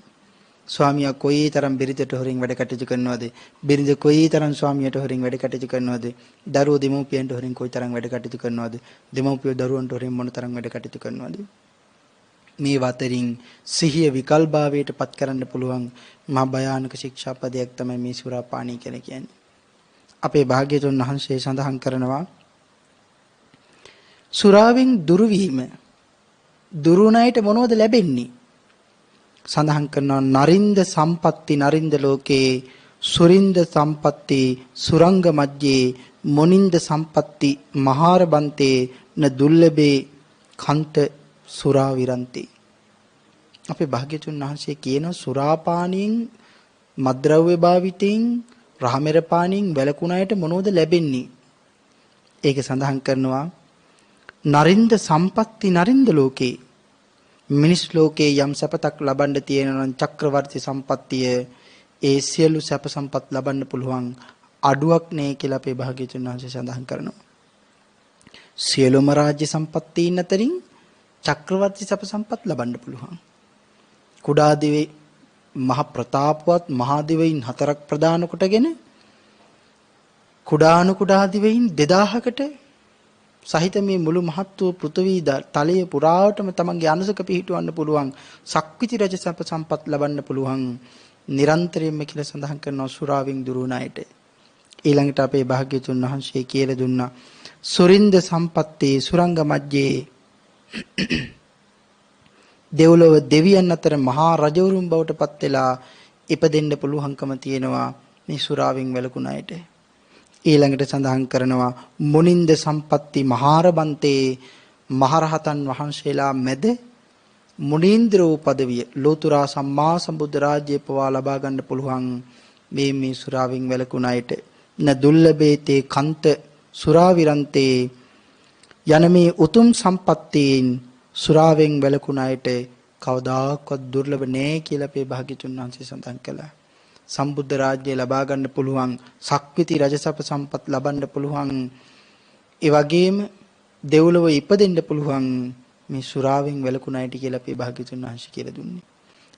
ස්වාමියා කොයිතරම් බිරිඳට හොරින් වැඩ කටයුතු කරනවද? බිරිඳ කොයිතරම් ස්වාමියාට හොරින් වැඩ කටයුතු කරනවද? දරුවෝ දෙමව්පියන්ට හොරින් කොයිතරම් වැඩ කටයුතු කරනවද? දෙමව්පියෝ දරුවන්ට හොරින් මොනතරම් වැඩ කටයුතු කරනවද? මේ වතරින් සිහිය විකල්භාවයට පත් කරන්න පුළුවන් මහා භයානක ශික්ෂාපදයක් තමයි මේ සුරාපානී කියන්නේ. අපේ භාග්‍යතුන් වහන්සේ සඳහන් කරනවා සුරාවෙන් දුරු වීම දුරුණයට මොනවද ලැබෙන්නේ? සඳහන් කරනවා නරින්ද සම්පatti නරින්ද ලෝකේ සුරින්ද සම්පatti සුරංග මජ්ජේ මොනින්ද සම්පatti මහාර බන්තේ න දුර්ලභේ කන්ත සුරා විරන්ති. අපේ භාග්‍යතුන් වහන්සේ කියන සුරාපානියෙන් මද්ද්‍රව්‍ය භාවිතයෙන් රහමෙර පානියෙන් වැළකුණායට මොනවද ලැබෙන්නේ? ඒක සඳහන් කරනවා නරින්ද සම්පatti නරින්ද ලෝකේ මිනිස් ලෝකේ යම් සැපතක් ලබන්න තියෙනවා නම් චක්‍රවර්ති සම්පත්තිය ඒ සියලු සැප සම්පත් ලබන්න පුළුවන් අඩුවක් නෑ කියලා අපේ භාග්‍යතුන් වහන්සේ සඳහන් කරනවා. සියලුම රාජ්‍ය සම්පත්තීන් අතරින් චක්‍රවර්ති සැප සම්පත් ලබන්න පුළුවන්. කුඩා දිවේ මහ ප්‍රතාපවත් මහා දිවයින් හතරක් ප්‍රදාන කොටගෙන කුඩා දිවයින් 2000කට සහිත මේ මුළු මහත් වූ පෘථිවි තලයේ පුරාවටම තමන්ගේ අනුසක පිහිටවන්න පුළුවන් සක්විති රජ සැප සම්පත් ලබන්න පුළුවන් නිරන්තරයෙන්ම කියලා සඳහන් කරනවා සුරාවෙන් දුරුණායට. ඊළඟට අපේ භාග්‍යතුන් වහන්සේ කියලා දුන්නා සුරින්ද සම්පත්තේ සුරංග මජ්ජේ දෙව්ලොව දෙවියන් අතර මහා රජවරුන් බවට පත් වෙලා ඉපදෙන්න පුළුවන්කම තියෙනවා මේ සුරාවෙන් වැළකුණායට. ඊළඟට සඳහන් කරනවා මොනින්ද සම්පatti මහාර බන්තේ මහරහතන් වහන්සේලා මැද මුනීන්ද්‍රෝ පදවිය ලෝතුරා සම්මා සම්බුද්ධ රාජ්‍ය පවා ලබා ගන්න පුළුවන් මේ සුරාවෙන් වැළකුණායට න දුර්ලභේතේ කන්ත සුරා විරන්තේ යන මේ උතුම් සම්පත්තීන් සුරාවෙන් වැළකුණායට කවදාකවත් දුර්ලභ නෑ කියලා අපේ භාග්‍යතුන් වහන්සේ සඳහන් කළා. සම්බුද්ධ රාජ්‍ය ලබා ගන්න පුළුවන් සක්විති රජසප සම්පත් ලබන්න පුළුවන් ඒ වගේම දෙව්ලොව ඉපදෙන්න පුළුවන් මේ සුරාවෙන් වැළකුණායට කියලා අපේ භාග්‍යතුන් වහන්සේ කියලා දුන්නේ.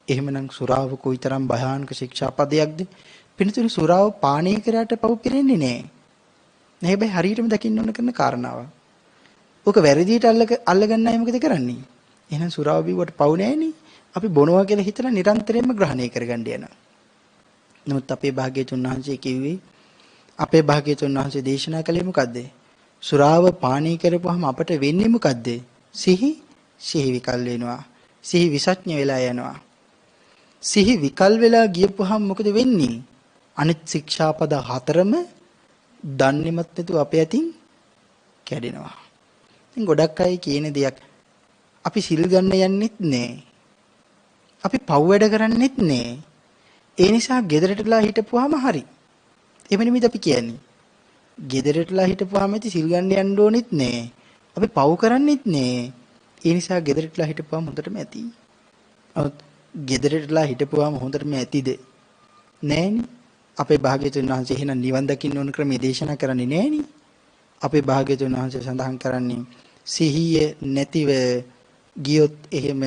එහෙමනම් සුරාව කොයිතරම් භයානක ශික්ෂාපදයක්ද? පිළිතුරු සුරාව පානය කරාට පව් පිරෙන්නේ නෑ. හැබැයි හරියටම දකින්න ඕන කරන කාරණාවක්. ඔක වැරදියට අල්ලගන්න අය මොකද කරන්නේ? එහෙනම් සුරාව බිව්වට පව් නෑනේ. අපි බොනවා කියලා හිතලා නිරන්තරයෙන්ම ග්‍රහණය කරගන්න යනවා. නමුත් අපේ භාග්‍යතුන් වහන්සේ කිව්වේ අපේ භාග්‍යතුන් වහන්සේ දේශනා කළේ මොකද්ද? සුරාව පානය කරපුවාම අපට වෙන්නේ මොකද්ද? සිහි විකල් වෙනවා. සිහි විසඥ වෙලා යනවා. සිහි විකල් වෙලා ගියපුවාම මොකද වෙන්නේ? අනිත් ශික්ෂාපද හතරම දන්නේමත් නැතුව අපේ අතින් කැඩෙනවා. ඉතින් ගොඩක් අය කියන දෙයක් අපි සිල් ගන්න යන්නෙත් නෑ. අපි පව් වැඩ කරන්නෙත් නෑ. ඒ නිසා ගෙදරටලා හිටපුවාම හරි. එහෙම නෙමෙයිද අපි කියන්නේ. ගෙදරටලා හිටපුවාම ඉතින් සිල් ගන්න යන්න ඕනෙත් නෑ. අපි පව් කරන්නෙත් නෑ. ඒ නිසා ගෙදරටලා හිටපුවාම හොඳටම ඇති. අවුත් ගෙදරටලා හිටපුවාම හොඳටම ඇතිද? නෑනේ. අපේ භාග්‍යතුන් වහන්සේ එහෙනම් නිවන් දකින්න ඕන ක්‍රමයේ දේශනා කරන්නේ නෑනේ. අපේ භාග්‍යතුන් වහන්සේ සඳහන් කරන්නේ සිහිය නැතිව ගියොත් එහෙම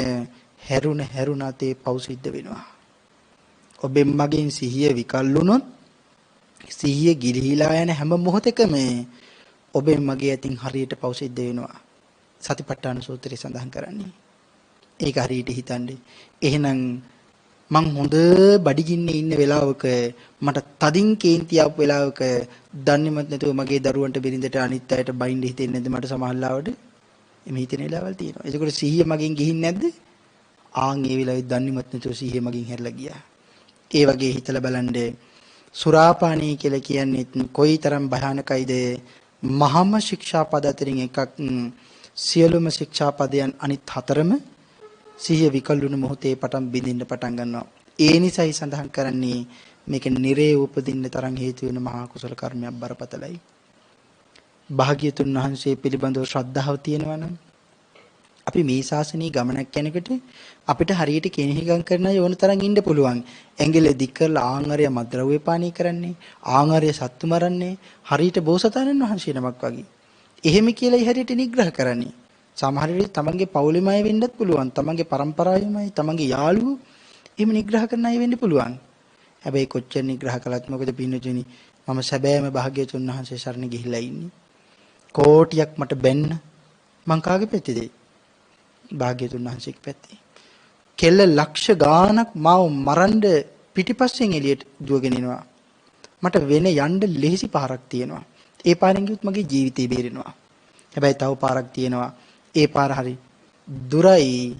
හැරුණාතේ පව් සිද්ධ වෙනවා. ඔබෙන් මගෙන් සිහිය විකල් වුණොත් සිහිය ගිලිහිලා යන හැම මොහොතකම ඔබෙන් මගේ අතින් හරියට පව් සිද්ධ වෙනවා. සතිපට්ඨාන සූත්‍රයේ සඳහන් කරන්නේ. ඒක හරියට හිතන්නේ. එහෙනම් මං හොඳ බඩගින්නේ ඉන්න වෙලාවක මට තදින් කේන්ති ආපු වෙලාවක දන්නේමත් නැතුව මගේ දරුවන්ට බිරිඳට අනිත් අයට බයින්ද හිතෙන්නේ නැද්ද මට සමහරවිට? එමෙ හිතෙන වෙලාවල් තියෙනවා. ඒකෝට සිහිය මගෙන් ගිහින් නැද්ද? ආන් ඒ වෙලාවේ දන්නේවත් නැතුව සිහිය මගෙන් හැරලා ගියා. ඒ වගේ හිතලා බලන්න සුරාපානී කියලා කියන්නේ කොයිතරම් භයානකයිද? මහම ශික්ෂාපද අතරින් එකක්. සියලුම ශික්ෂාපදයන් අනිත් හතරම සිහිය විකල්ුණු මොහොතේ පටන් බිඳින්න පටන් ගන්නවා. ඒ නිසයි සඳහන් කරන්නේ මේක නිරේ උපදින්න තරම් හේතු වෙන මහා කුසල කර්මයක් බරපතලයි. භාග්‍යතුන් වහන්සේ පිළිබඳව ශ්‍රද්ධාව තියෙනවා නම් අපි මේ ශාසනීය ගමනක් යනකොට අපිට හරියට කෙනෙහිගම් කරන යෝන තරම් ඉන්න පුළුවන්. ඇඟිල්ල දික් කරලා ආංගරය මද්ද්‍රව්‍ය පානීය කරන්නේ, ආංගරය සත්තු මරන්නේ හරියට බෝසතාණන් වහන්සේ නමක් වගේ. එහෙම කියලා හරියට නිග්‍රහ කරන්නේ. සමහර වෙලේ තමන්ගේ පවුලෙම අය වෙන්නත් පුළුවන්. තමන්ගේ පරම්පරාවෙමයි, තමන්ගේ යාළුවෝ එහෙම නිග්‍රහ කරන අය වෙන්න පුළුවන්. හැබැයි කොච්චර නිග්‍රහ කළත් මොකද පින්නතුනි මම සැබෑම භාග්‍යතුන් වහන්සේ සරණ ගිහිල්ලා ඉන්නේ. කෝටියක් මට බැන්න මං කාගේ පැත්තේද? භාග්‍යතුන් වහන්සේගේ පැත්තේ. කෙල්ල ලක්ෂ ගාණක් මාව මරන්න පිටිපස්සෙන් එළියට දුවගෙන එනවා. මට වෙන යන්න ලෙහෙසි පාරක් තියෙනවා. ඒ පාරෙන් ගියොත් මගේ ජීවිතේ බේරෙනවා. හැබැයි තව පාරක් තියෙනවා. ඒ පාර හරි දුරයි,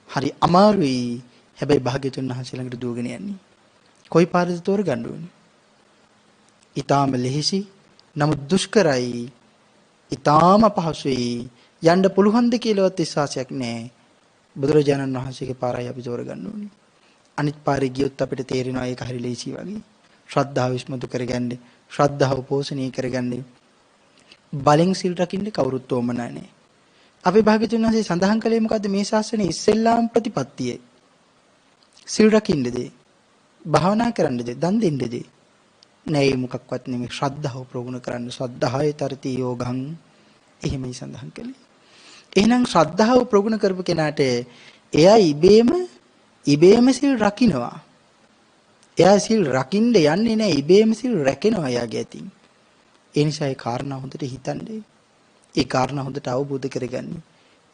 හරි අමාරුයි. හැබැයි භාග්‍යතුන් වහන්සේ ළඟට දුවගෙන යන්නේ. කොයි පාරද තෝරගන්න ඕනේ? ඊටාම ලෙහෙසි, නමුත් දුෂ්කරයි. ඊටාම පහසුයි. යන්න පුළුවන්ද කියලාවත් විශ්වාසයක් නැහැ. බුදුරජාණන් වහන්සේගේ පාරයි අපි තෝරගන්න ඕනේ. අනිත් පාරේ ගියොත් අපිට තේරෙනවා ඒක හරි ලේසි වගේ. ශ්‍රද්ධාව විශ්මතු කරගන්න, ශ්‍රද්ධාව පෝෂණය කරගන්න. බලෙන් සිල් රකින්න කවුරුත් ඕම නැහැ. අපි භාග්‍යතුන් වහන්සේ සඳහන් කළේ මොකද්ද මේ ශාසනයේ ඉස්සෙල්ලාම ප්‍රතිපත්තිය? සිල් රකින්නද? භාවනා කරන්නද? දන් දෙන්නද? නෑ මොකක්වත් නෙමෙයි ශ්‍රද්ධාව ප්‍රගුණ කරන්න. ශ්‍රද්ධාය තරති යෝගං එහෙමයි සඳහන් කළේ. එහෙනම් ශ්‍රද්ධාව ප්‍රගුණ කරපු කෙනාට එයා ඉබේම සිල් රකින්නවා. එයා සිල් රකින්න යන්නේ නැහැ, ඉබේම සිල් රැකෙනවා එයාගේ ඇතින්. ඒ නිසා ඒ කාරණා හොඳට හිතන්නේ. ඒ කාරණා හොඳට අවබෝධ කරගන්න.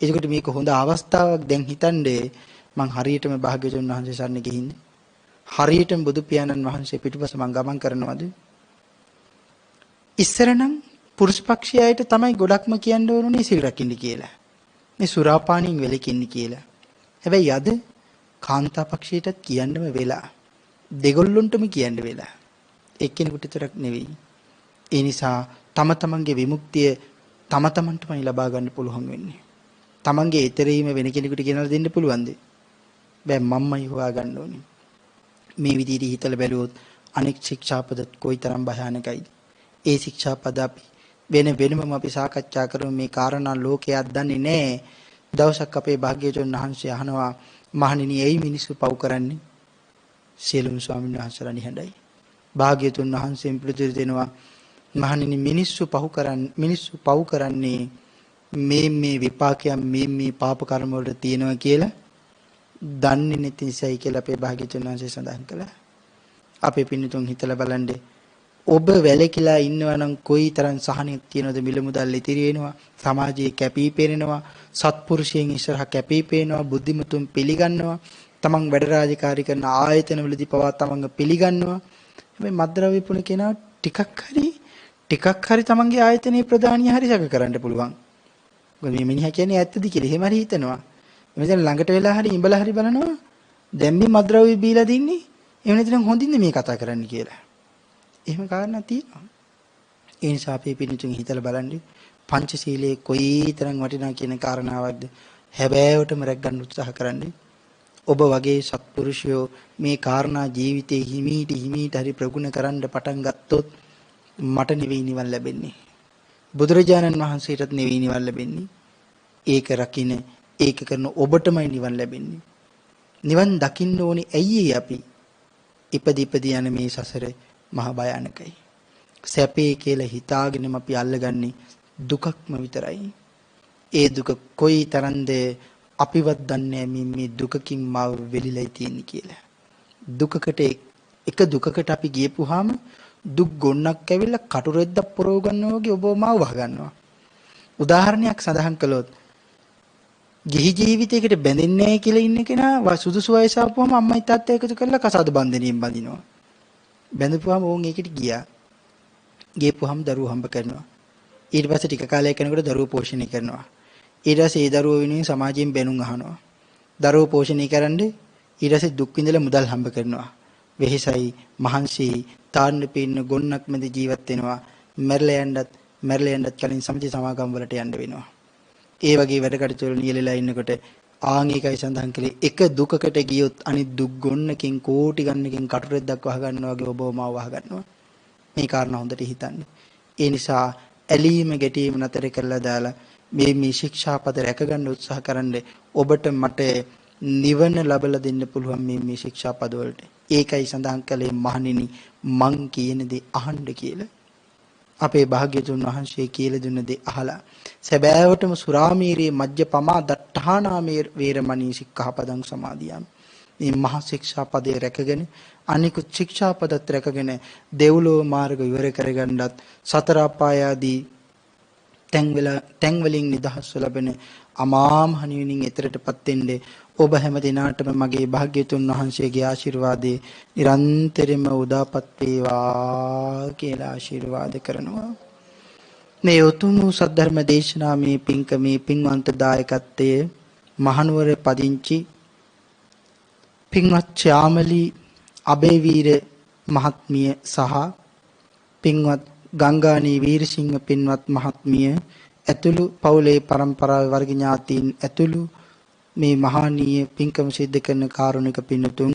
එතකොට මේක හොඳ අවස්ථාවක්. දැන් හිතන්නේ මං හරියටම භාග්‍යවතුන් වහන්සේ සරණ ගිහින් හරියටම බුදු පියාණන් වහන්සේ පිටුපස මං ගමන් කරනවද? ඉස්සරනම් පුරුෂ පක්ෂයයට තමයි ගොඩක්ම කියන්න ඕනේ සිල් රකින්න කියලා. මේ සුරාපානින් වෙලකින්න කියලා. හැබැයි අද කාන්තා පක්ෂයටත් කියන්නම වෙලා. දෙගොල්ලොන්ටම කියන්න වෙලා. එක්කෙනෙකුට විතරක් නෙවෙයි. ඒ නිසා තම තමන්ගේ විමුක්තිය තම තමන්ටමයි ලබා ගන්න පුළුවන් වෙන්නේ. තමන්ගේ ඊතරීම වෙන කෙනෙකුට කියනලා දෙන්න පුළුවන්ද? බෑ, මම්මයි හොයා ගන්න ඕනේ. මේ විදිහට හිතලා බැලුවොත් අනෙක් ශික්ෂාපද කොයිතරම් භයානකයිද? ඒ ශික්ෂාපද අපි වෙනම අපි සාකච්ඡා කරමු. මේ කාරණා ලෝකයක් දන්නේ නැහැ. දවසක් අපේ භාග්‍යවතුන් වහන්සේ අහනවා, මහණෙනි ඇයි මිනිස්සු පව් කරන්නේ? සියලුම ස්වාමීන් වහන්සේලා නිහඬයි. භාග්‍යවතුන් වහන්සේන් පිළිතුරු දෙනවා, මහණෙනි මිනිස්සු පව් කරන්නේ මේ විපාකයන් මේ පාප කර්ම වලට තියෙනවා කියලා දන්නේ නැති නිසායි කියලා අපේ භාග්‍යවතුන් වහන්සේ සඳහන් කළා. අපේ පින්නතුන් හිතලා බලන්න, ඔබ වැලකිලා ඉන්නවා නම් කොයිතරම් සහනයක් තියෙනවද? මිල මුදල් ඉතිරි වෙනවා, සමාජයේ කැපී පෙනෙනවා, සත්පුරුෂයන් ඉස්සරහා කැපී පෙනෙනවා, බුද්ධිමතුන් පිළිගන්නවා, තමන් වැඩ රාජකාරී කරන ආයතනවලදී පවා තමන්ව පිළිගන්නවා. හැබැයි මද්ද්‍රව්‍ය පුණ කෙනා ටිකක් හරි තමන්ගේ ආයතනයේ ප්‍රධානිය හරි සැක කරන්න පුළුවන්. මොකද මේ මිනිහා කියන්නේ ඇත්තද කියලා එහෙම හරි හිතනවා. මෙතන ළඟට වෙලා හරි ඉඹලා හරි බලනවා, දැන් මේ මද්ද්‍රව්‍ය බීලා දින්නේ, එහෙම නැත්නම් හොඳින්ද මේ කතා කරන්න කියලා. එහෙම කාරණා තියෙනවා. ඒ නිසා අපි පිළිතුරු හිතලා බලන්න, පංචශීලයේ කොයිතරම් වටිනා කියන කාරණාවක්ද හැබෑවටම රැක් ගන්න උත්සාහ කරන්නේ. ඔබ වගේ සත්පුරුෂයෝ මේ කාරණා ජීවිතේ හිමීට හරි ප්‍රගුණ කරන්න පටන් ගත්තොත් මට නෙවෙයි නිවන් ලැබෙන්නේ. බුදුරජාණන් වහන්සේටත් නෙවෙයි නිවන් ලැබෙන්නේ. ඒක රකින්න, ඒක කරන ඔබටමයි නිවන් ලැබෙන්නේ. නිවන් දකින්න ඕනේ ඇයි අපි? ඉපදී යන මේ සසර මහ භයානකයි. සැපේ කියලා හිතාගෙනම අපි අල්ලගන්නේ දුකක්ම විතරයි. ඒ දුක කොයි තරම්ද අපිවත් දන්නේ මේ දුකකින් මාව වෙලිලා තියෙන්නේ කියලා. දුකකට අපි ගියපුවාම දුක් ගොන්නක් ඇවිල්ලා කටුරෙද්දක් පොරව ගන්නවා වගේ ඔබව මාව වහ ගන්නවා. උදාහරණයක් සඳහන් කළොත්, ගිහි ජීවිතයකට බැඳෙන්නේ නැහැ කියලා ඉන්න කෙනා සුදුසු වයස ආපුවම අම්මයි තාත්තා එකතු කරලා කසාද බන්ධනියෙන් බඳිනවා. බැඳපුවාම ඕන් ඒකට ගියා. ගියපුවාම දරුවෝ හම්බ කරනවා. ඊට පස්සේ ටික කාලයක් යනකොට දරුවෝ පෝෂණය කරනවා. ඊට පස්සේ ඒ දරුවෝ වෙනුවෙන් සමාජයෙන් බැනුම් අහනවා. දරුවෝ පෝෂණය කරන්නේ ඊට පස්සේ දුක් විඳලා මුදල් හම්බ කරනවා. වෙහෙසයි මහන්සි තාන්න පින්න ගොන්නක් මැද ජීවත් වෙනවා. මැරලා යන්නත් කලින් සමිති සමාගම් වලට යන්න වෙනවා. ඒ වගේ වැඩ කටයුතු වල නියැලලා ඉන්නකොට ආන් ඒකයි සඳහන් කළේ එක දුකකට ගියොත් අනිත් දුක් ගොන්නකින් කෝටි ගන්නකින් කටුරෙද්දක් වහ ගන්නවා වගේ ඔබව මාව වහ ගන්නවා. මේ කාරණා හොඳට හිතන්න. ඒ නිසා ඇලීම ගැටීම නතර කරලා දාලා මේ ශික්ෂාපද රැකගන්න උත්සාහ කරන්න ඔබට මට නිවන ලබලා දෙන්න පුළුවන් මේ ශික්ෂාපද වලට. ඒකයි සඳහන් කළේ මහණෙනි මං කියන දේ අහන්න කියලා. අපේ භාග්‍යතුන් වහන්සේ කියලා දුන්න දේ අහලා සැබෑවටම සුරාමීරේ මජ්ජපමා දට්ඨානාමේ වේරමණී සික්ඛාපදං සමාදියාමි. මේ මහා ශික්ෂාපදේ රැකගෙන අනිකුත් ශික්ෂාපදත් රැකගෙන දෙව්ලොව මාර්ග විවර කරගන්නත් සතර අපාය ආදී තැන් වලින් නිදහස් ලැබෙන අමා මහ නිවනින් එතරටපත් වෙන්නේ ඔබ හැම දිනාටම මගේ භාග්‍යතුන් වහන්සේගේ ආශිර්වාදේ නිරන්තරයෙන්ම උදාපත් වේවා කියලා ආශිර්වාද කරනවා. මේ උතුම් සද්ධර්ම දේශනා මේ පින්කමේ පින්වන්ත දායකත්වයේ මහනුවර පදිංචි පින්වත් ශ්‍යාමලී අබේවීර මහත්මිය සහ පින්වත් ගංගානී වීරසිංහ පින්වත් මහත්මිය ඇතුළු පවුලේ පරම්පරාවේ වර්ග ඥාතීන් ඇතුළු මේ මහානීය පින්කම සිද්ධ කරන කාරුණික පින්තුන්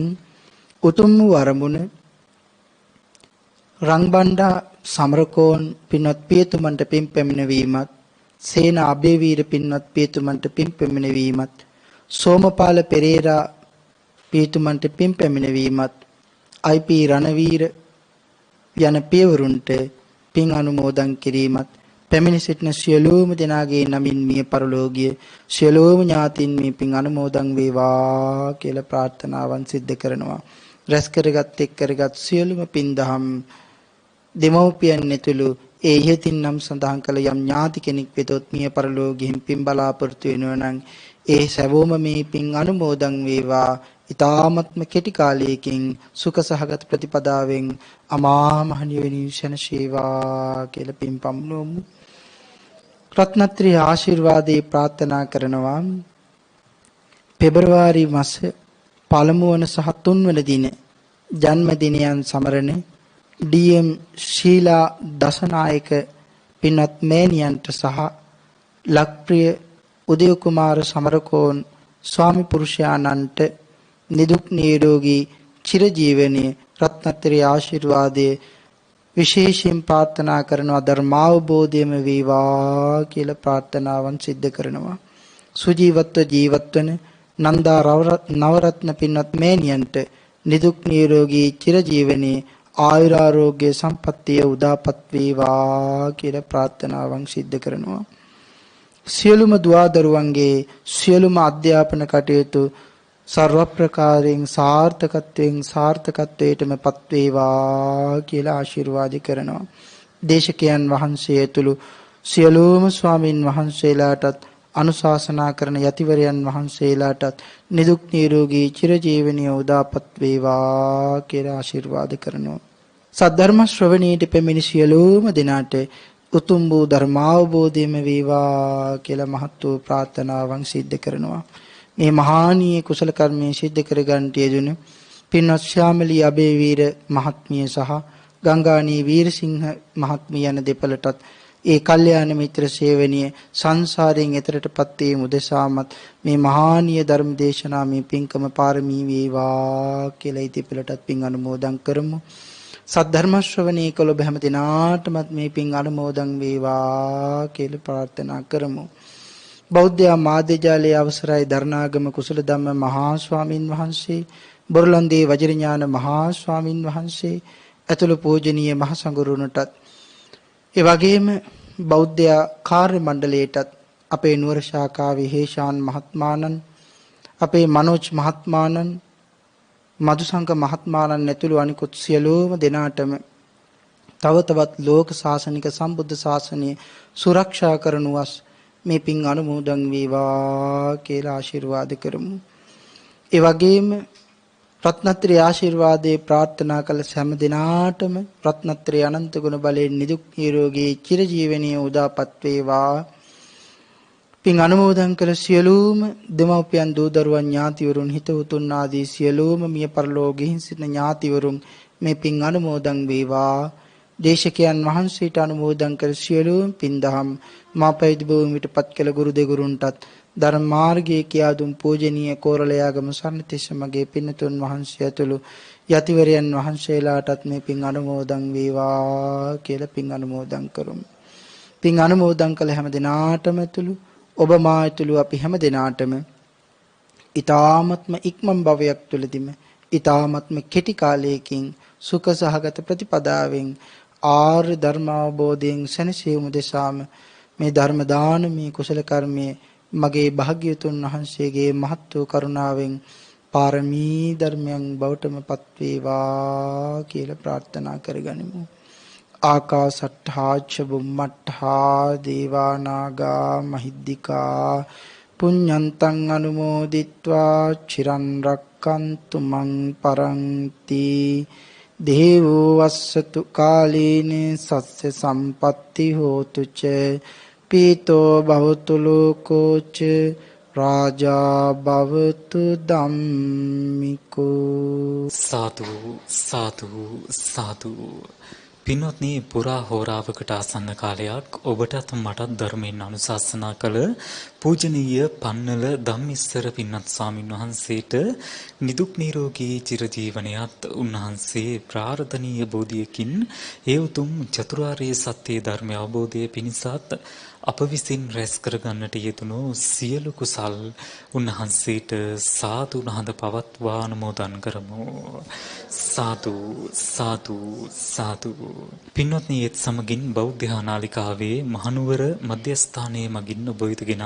උතුම් වූ අරමුණ රංබණ්ඩා සමරකෝන් පින්වත් පියතුමන්ට පින් පැමිණවීමත් සේන අබේවීර පින්වත් පියතුමන්ට පින් පැමිණවීමත් සෝමපාල පෙරේරා පියතුමන්ට පින් පැමිණවීමත් අයිපී රණවීර යන පියවරුන්ට පින් අනුමෝදන් කිරීමත් පැමිණ සිටින සියලුම දෙනාගේ නමින් මිය පරලෝකීය සියලුම ඥාතින් මේ පින් අනුමෝදන් වේවා කියලා ප්‍රාර්ථනාවන් සිද්ධ කරනවා. රැස් කරගත් එක් කරගත් සියලුම පින් දහම් දෙමව්පියන් ඇතුළු ඒ ඉහතින් නම් සඳහන් කළ යම් ඥාති කෙනෙක් වෙතොත් මිය පරලෝකයෙන් පින් බලාපොරොත්තු වෙනවා නම් ඒ සැවොම මේ පින් අනුමෝදන් වේවා. ඊ타ත්ම කෙටි කාලයකින් සුඛ සහගත ප්‍රතිපදාවෙන් අමා මහ නිවනින් සැනසේවා කියලා පින් පමුණුවමු. රත්නත්‍රි ආශිර්වාදේ ප්‍රාර්ථනා කරනවා. පෙබරවාරි මාස පළමු වන සහ 3 වන දින ජන්මදිනයන් සමරන ඩී.එම්. ශීලා දසනායක පින්වත් මෑණියන්ට සහ ලක්ප්‍රිය උදය කුමාර සමරකෝන් ස්වාමි පුරුෂයාණන්ට නිදුක් නිරෝගී චිරජීවනයේ රත්නත්‍රි ආශිර්වාදයේ විශේෂයෙන් ප්‍රාර්ථනා කරනවා. ධර්මාවබෝධයම වේවා කියලා ප්‍රාර්ථනාවන් සිද්ධ කරනවා. සුජීවත්ව ජීවත්වන නන්දා නවරත්න පින්වත් මෑණියන්ට නිදුක් නිරෝගී චිරජීවනයේ ආයුරාෝග්‍ය සම්පන්නිය උදාපත් වේවා කියලා ප්‍රාර්ථනාවන් සිද්ධ කරනවා. සියලුම දුවදරුවන්ගේ සියලුම අධ්‍යාපන කටයුතු සර්ව ප්‍රකාරයෙන් සාර්ථකත්වයටම පත් වේවා කියලා ආශිර්වාද කරනවා. දේශකයන් වහන්සේ ඇතුළු සියලුම ස්වාමින් වහන්සේලාටත් අනුශාසනා කරන යතිවරයන් වහන්සේලාටත් නිදුක් නිරෝගී චිරජීවනයේ උදාපත් වේවා කියලා ආශිර්වාද කරනවා. සද්ධර්ම ශ්‍රවණීට පැමිණි සියලුම දෙනාට උතුම් වූ ධර්මාවබෝධයම වේවා කියලා මහත් වූ ප්‍රාර්ථනාවන් සිද්ධ කරනවා. මේ මහානීය කුසල කර්මයේ සිද්ධ කරගන්නට යෙදුන පින්වත් ශ්‍යාමලී අබේවීර මහත්මිය සහ ගංගානී වීරසිංහ මහත්මිය යන දෙපළටත් ඒ කල්යාණ මිත්‍ර සේවනීය සංසාරයෙන් එතරටපත් වී මුදෙසාමත් මේ මහානීය ධර්ම දේශනා මේ පින්කම පාරමී වේවා කියලා ඉතිපළටත් පින් අනුමෝදන් කරමු. සද්ධර්ම ශ්‍රවණී කළ ඔබ හැම දිනාටමත් මේ පින් අනුමෝදන් වේවා කියලා ප්‍රාර්ථනා කරමු. බෞද්ධ මාධ්‍යජාලයේ අවසරයි දරණාගම කුසල ධම්ම මහා ස්වාමින් වහන්සේ, බොරලන්දේ වජිරඥාන මහා ස්වාමින් වහන්සේ ඇතුළු පූජනීය මහ සංඝරුවනටත් ඒ වගේම බෞද්ධ කාර්ය මණ්ඩලයටත් අපේ නුවර ශාඛාවේ හේෂාන් මහත්මාණන්, අපේ මනෝජ් මහත්මාණන්, මදුසංක මහත්මාණන් ඇතුළු අනිකුත් සියලුම දෙනාටම තව තවත් ලෝක ශාසනික සම්බුද්ධ ශාසනය සුරක්ෂා කරනුවස් මේ පින් අනුමෝදන් වේවා කියලා ආශිර්වාද කරමු. ඒ වගේම රත්නත්‍රි ආශිර්වාදේ ප්‍රාර්ථනා කළ හැම දිනාටම රත්නත්‍රි අනන්ත ගුණ බලයෙන් නිදුක් නිරෝගී චිරජීවනයේ උදාපත් වේවා. පින් අනුමෝදන් කළ සියලුම දෙමව්පියන් දූ දරුවන් ඥාතිවරුන් හිතවතුන් ආදී සියලුම මිය පරලෝකෙහින් සිටින ඥාතිවරුන් මේ පින් අනුමෝදන් වේවා. දේශකයන් වහන්සේට අනුමෝදන් කළ සියලුම පින් දහම් මාපැවිදි භූමියට පත් කළ ගුරු දෙගුරුන්ටත් ධර්ම මාර්ගයේ කියා දුන් පූජනීය කෝරළයාගම සම්නිතිස්ස මගේ පින්තුන් වහන්සේ ඇතුළු යතිවරයන් වහන්සේලාටත් මේ පින් අනුමෝදන් වේවා කියලා පින් අනුමෝදන් කරමු. පින් අනුමෝදන් කළ හැම දිනාටම ඇතුළු ඔබ මා ඇතුළු අපි හැම දිනාටම ඊ타ත්ම ඉක්මන් භවයක් තුළදීම ඊ타ත්ම කෙටි කාලයකින් සුඛ සහගත ප්‍රතිපදාවෙන් ආර්ය ධර්ම අවබෝධයෙන් සැනසීම දෙසාම මේ ධර්ම දානමේ කුසල කර්මයේ මගේ භාග්‍යතුන් වහන්සේගේ මහත් වූ කරුණාවෙන් පාරමී ධර්මයන් බවටම පත් වේවා කියලා ප්‍රාර්ථනා කරගනිමු. ආකාසට්ඨා ච බුම්මට්ඨා දේවා නාග මහිද්దికා පුඤ්ඤන්තං අනුමෝදිත්වා චිරන් රක්칸තු මං පරන්ති. දේවෝ වස්සතු කාලේන සස්ස සම්පatti හෝතු ච පීතෝ භවතු ලෝකෝ ච රාජා භවතු ධම්මිකෝ. සාදු සාදු සාදු. පින්වත්නි, පුරා හෝරාවකට ආසන්න කාලයක් ඔබටත් මටත් ධර්මයෙන් අනුශාසනා කළ පූජනීය පන්නල ධම්මිස්සර පින්වත් ස්වාමින් වහන්සේට නිදුක් නිරෝගී චිරජීවනයත් උන්වහන්සේ ප්‍රාර්ථනීය බෝධියකින් ඒ උතුම් චතුරාර්ය සත්‍ය ධර්ම අවබෝධය පිණිසත් අප විසින් රැස් කරගන්නට යෙදුණු සියලු කුසල් උන්වහන්සේට සාදු නහඳ පවත්වා අනුමෝදන් කරමු. සාදු සාදු සාදු. පින්වත්නි, ඒත් සමගින් බෞද්ධ නාලිකාවේ මහනුවර මධ්‍යස්ථානයේ මගින් ඔබ වෙතගෙන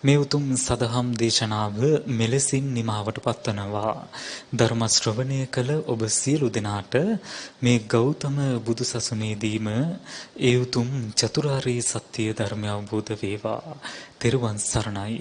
මේ උතුම් සදහම් දේශනාව මෙලෙසින් නිමාවට පත්වනවා. ධර්ම ශ්‍රවණය කළ ඔබ සියලු දෙනාට මේ ගෞතම බුදු සසුනේදීම ඒ උතුම් චතුරාර්ය සත්‍ය ධර්මය අවබෝධ වේවා. තෙරුවන් සරණයි.